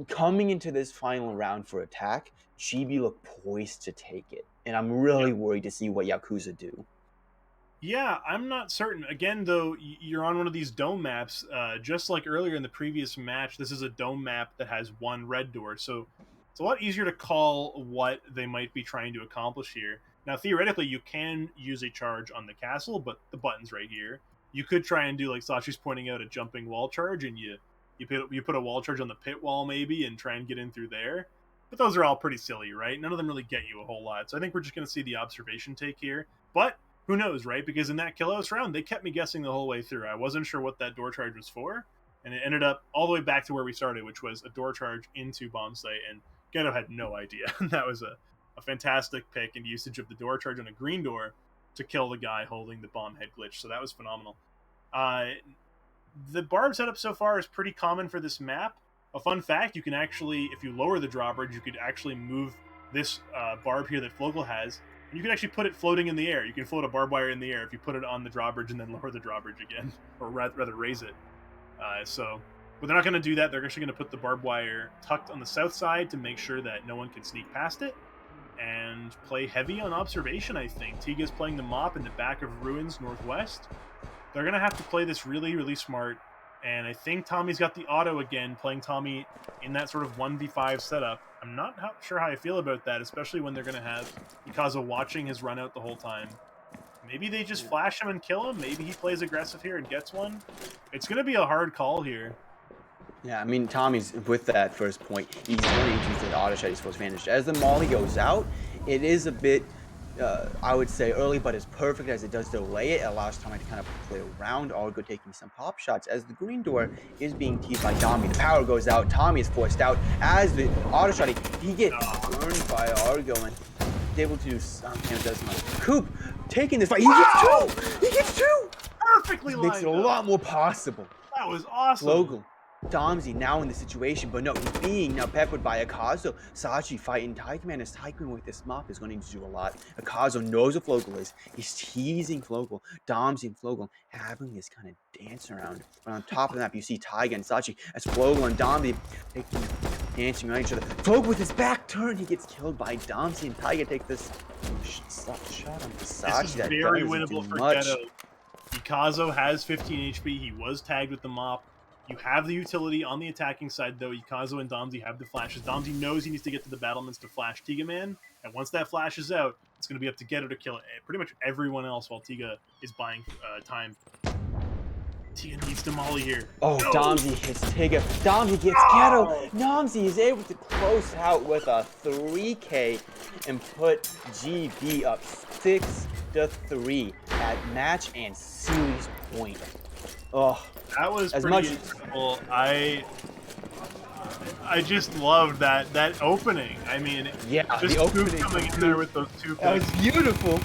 coming into this final round for attack, GB look poised to take it, and I'm Yeah. really worried to see what Yakuza do. Yeah, I'm not certain. Again, though, you're on one of these dome maps. Just like earlier in the previous match, this is a dome map that has one red door, so it's a lot easier to call what they might be trying to accomplish here. Now, theoretically, you can use a charge on the castle, but the button's right here. You could try and do like Sachi's pointing out, a jumping wall charge, and you put a wall charge on the pit wall maybe, and try and get in through there. But those are all pretty silly, right? None of them really get you a whole lot. So I think we're just going to see the observation take here. But who knows, right? Because in that Killos round, they kept me guessing the whole way through. I wasn't sure what that door charge was for, and it ended up all the way back to where we started, which was a door charge into bomb site, and Ghetto had no idea. That was a fantastic pick and usage of the door charge on a green door to kill the guy holding the bomb head glitch, so that was phenomenal. Uh, the barb setup so far is pretty common for this map. A fun fact, you can actually, if you lower the drawbridge, you could actually move this barb here that Flogel has And you can actually put it floating in the air. You can float a barbed wire in the air if you put it on the drawbridge and then lower the drawbridge again, or rather raise it. But they're not going to do that. They're actually going to put the barbed wire tucked on the south side to make sure that no one can sneak past it, and play heavy on observation, I think. Tiga's playing the mop in the back of Ruins northwest. They're going to have to play this really, really smart. And I think Tommy's got the auto again, playing Tommy in that sort of 1v5 setup. I'm not sure how I feel about that, especially when they're going to have Yaokuza watching his run out the whole time. Maybe they just flash him and kill him. Maybe he plays aggressive here and gets one. It's going to be a hard call here. Yeah, I mean, Tommy's with that first point. He's going to use the auto shot. He's supposed to advantage. As the molly goes out, it is a bit, I would say, early, but as perfect as it does delay it. It allows Tommy to kind of play around Argo, taking some pop shots. As the green door is being teased by Tommy, the power goes out. Tommy is forced out. As the auto shot, he gets burned by Argo and is able to do something. Does Coop taking this fight. He gets two. He gets two. Perfectly lined makes it a lot more possible. That was awesome. Flogel. Domsy now in the situation, but no, he's being now peppered by Akazo. Sachi fighting Taikman as Taikman with this mop is going to do a lot. Akazo knows what Flogel is. He's teasing Flogel. Domsy and Flogel having this kind of dance around. But on top of that, you see Taiga and Sachi as Flogel and Domsy dancing around each other. Flogel with his back turned, he gets killed by Domsy, and Taiga takes this shot on Sachi. This is that very doesn't winnable do for much. Ghetto. Yaokuza has 15 HP. He was tagged with the mop. You have the utility on the attacking side, though. Yaokuza and Domsy have the flashes. Domsy knows he needs to get to the battlements to flash Tiga Man, and once that flashes out, it's going to be up to Ghetto to kill pretty much everyone else while Tiga is buying time. Tiga needs to molly here. Oh, no. Domsy hits Tiga. Domsy gets Ghetto. Domsy is able to close out with a 3K and put GB up 6-3 at match and series point. Oh, that was pretty incredible. I just loved that opening. I mean, yeah, just the opening coming in there with those two picks. That was beautiful.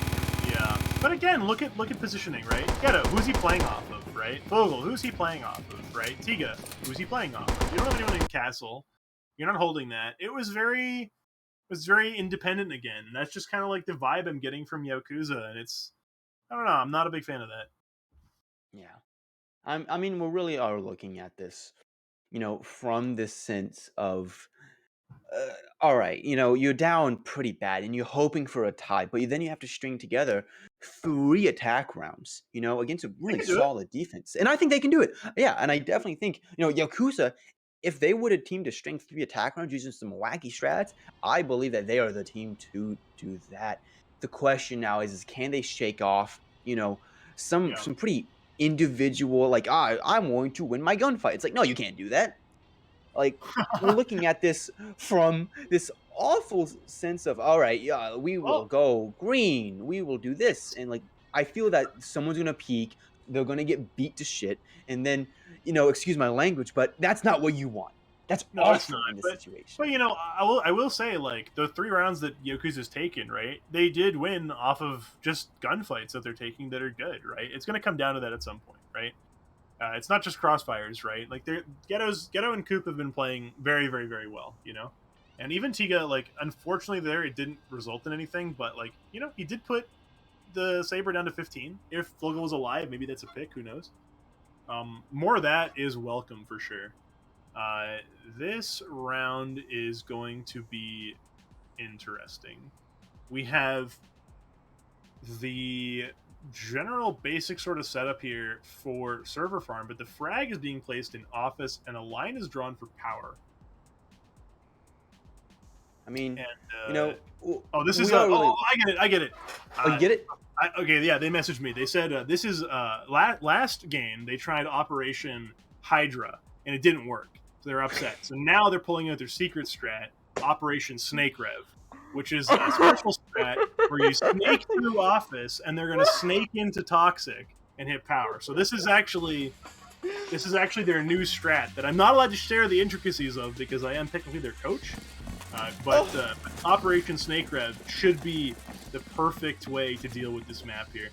Yeah, but again, look at positioning, right? Ghetto, who's he playing off of, right? Vogel, who's he playing off of, right? Tiga, who's he playing off of? You don't have anyone in Castle. You're not holding that. It was very independent again. And that's just kind of like the vibe I'm getting from Yaokuza, and I don't know. I'm not a big fan of that. Yeah. I mean, we really are looking at this, from this sense of, all right, you're down pretty bad and you're hoping for a tie, but then you have to string together 3 attack rounds, against a really solid defense. And I think they can do it. Yeah, and I definitely think, Yakuza, if they would have teamed to string 3 attack rounds using some wacky strats, I believe that they are the team to do that. The question now is can they shake off, some pretty individual, like, I'm going to win my gunfight. It's like, no, you can't do that. Like, we're looking at this from this awful sense of, all right, yeah, we will go green, we will do this. And like, I feel that someone's going to peak, they're going to get beat to shit. And then, excuse my language, but that's not what you want. That's awful in this situation. But I will say, like, the 3 rounds that Yakuza's taken, right? They did win off of just gunfights that they're taking that are good, right? It's going to come down to that at some point, right? It's not just crossfires, right? Like, Ghetto and Coop have been playing very, very, very well, And even Tiga, like, unfortunately there it didn't result in anything, but like, he did put the Saber down to 15. If Flogel was alive, maybe that's a pick. Who knows? More of that is welcome for sure. This round is going to be interesting. We have the general basic sort of setup here for server farm, but the frag is being placed in office and a line is drawn for power. I mean, this is I get it. Oh, you get it? Okay, yeah, they messaged me. They said this is last game they tried Operation Hydra and it didn't work. So they're upset. So now they're pulling out their secret strat, Operation Snake Rev, which is a special strat where you snake through office and they're going to snake into toxic and hit power. So this is actually their new strat that I'm not allowed to share the intricacies of because I am technically their coach. But Operation Snake Rev should be the perfect way to deal with this map here.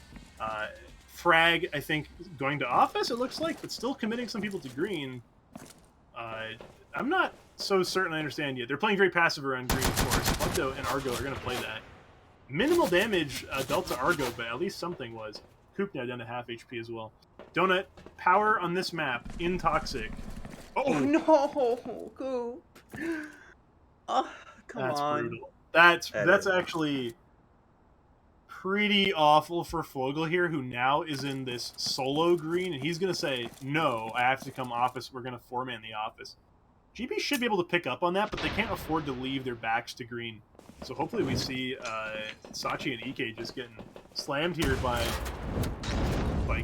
Frag, I think, going to office, it looks like, but still committing some people to green. I'm not so certain I understand yet. They're playing very passive around green, of course. Punto and Argo are going to play that. Minimal damage, Delta Argo, but at least something was. Coop now down to half HP as well. Donut, power on this map, in Toxic. Oh Oh, no, Coop. Oh, come that's on. brutal. That's That that's is. actually pretty awful for Fogel here, who now is in this solo green, and he's going to say, no, I have to come office. We're going to four-man the office. GB should be able to pick up on that, but they can't afford to leave their backs to green. So hopefully we see Sachi and Ike just getting slammed here by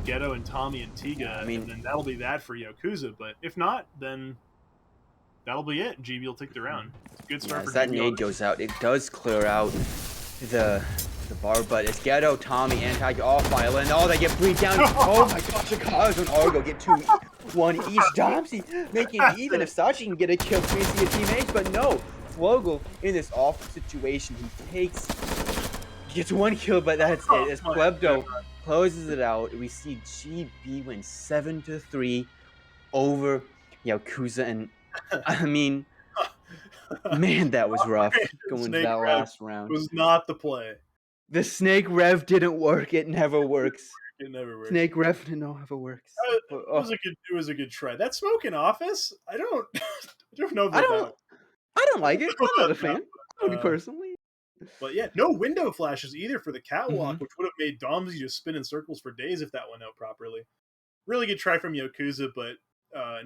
Ghetto and Tommy and Tiga, Yeah, I mean, and then that'll be that for Yaokuza. But if not, then that'll be it. GB will take the round. It's a good yeah, start for as that GB nade already. goes out, it does clear out the bar, but it's Ghetto, Tommy, and Tiger all file in. Oh, they get bleed down. Oh my gosh, Chicago and Argo get 2-1 each. Domsey making it That's even it. if Sachi can get a kill free to your teammates, but no. Flogel in this awful situation, he gets one kill, but that's it. Oh As my god. Plebdo closes it out, we see GB win 7-3 over Yakuza, and I mean, man, that was rough going to Snake that Rev last round. was not the play. The snake rev didn't work. It never works. It never works. Snake rev never works. But oh, It was a good try. That smoking office, I don't I don't know I about that don't one. I don't I like don't it. know I'm not about a that fan. one. Me personally. But yeah, no window flashes either for the catwalk, Hmm. which would have made Domsy just spin in circles for days if that went out properly. Really good try from Yakuza, but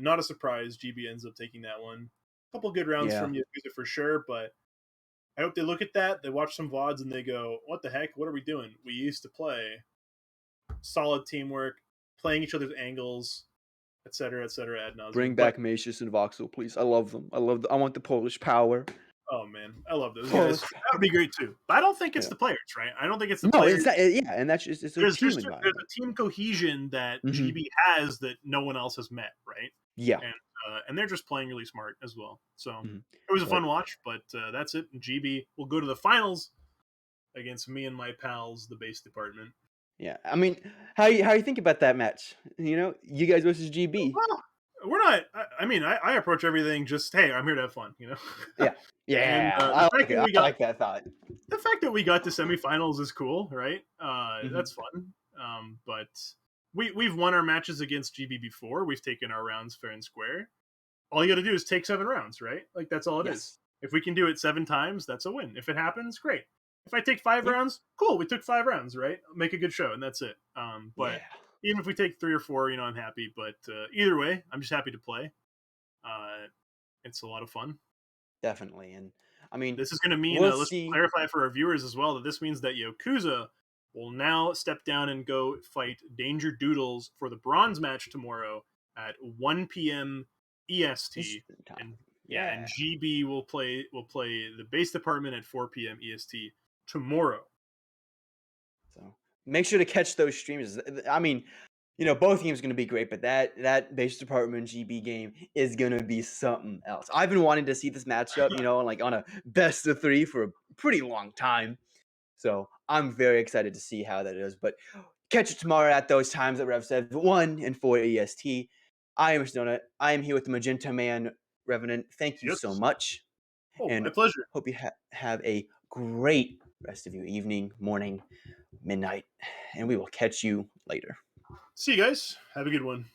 not a surprise. GB ends up taking that one. Couple good rounds Yeah. from Yakuza for sure, but I hope they look at that, they watch some VODs, and they go, what the heck? What are we doing? We used to play solid teamwork, playing each other's angles, etc., ad Bring nauseum. But back Macius and Voxel, please. I love them. I want the Polish power. oh man, I love those guys. Polish That would power. be great too. But I don't think it's Yeah. the players, right? I don't think it's the No, players. it's not. Yeah, and that's just it's a team There's environment. a team cohesion that Hmm. GB has that no one else has met, right? Yeah. And they're just playing really smart as well. So Hmm. it was a But fun watch, but that's it. GB will go to the finals against me and my pals, the base department. yeah, I mean, how you think about that match? You know, you guys versus GB. Well, we're not. I mean, I approach everything just, hey, I'm here to have fun, you know. Yeah. And Yeah. I like it. I like that thought. the fact that we got to semifinals is cool, right? Hmm. That's fun. But we've won our matches against GB before. We've taken our rounds fair and square. All you got to do is take 7 rounds, right? Like that's all it is. Yes. If we can do it 7 times, that's a win. If it happens, great. If I take five Yeah. rounds, cool. We took 5 rounds, right? Make a good show, and that's it. But Yeah. even if we take 3 or 4, I'm happy. But either way, I'm just happy to play. It's a lot of fun. Definitely. And I mean, This is going to mean, we'll let's see. clarify for our viewers as well, that this means that Yakuza will now step down and go fight Danger Doodles for the bronze match tomorrow at 1 p.m. EST. Eastern time. And yeah, and Yeah. GB will play the base department at 4 p.m. EST tomorrow. So make sure to catch those streams. I mean, both games going to be great, but that base department GB game is going to be something else. I've been wanting to see this matchup, like on a best of three for a pretty long time. So I'm very excited to see how that is. But catch it tomorrow at those times that Rev said 1 and 4 EST. I am Donut. I am here with the Magenta Man Revenant. Thank you so Yes. much, Oh, my and pleasure. hope you have a great rest of your evening, morning, midnight, and we will catch you later. See you guys. Have a good one.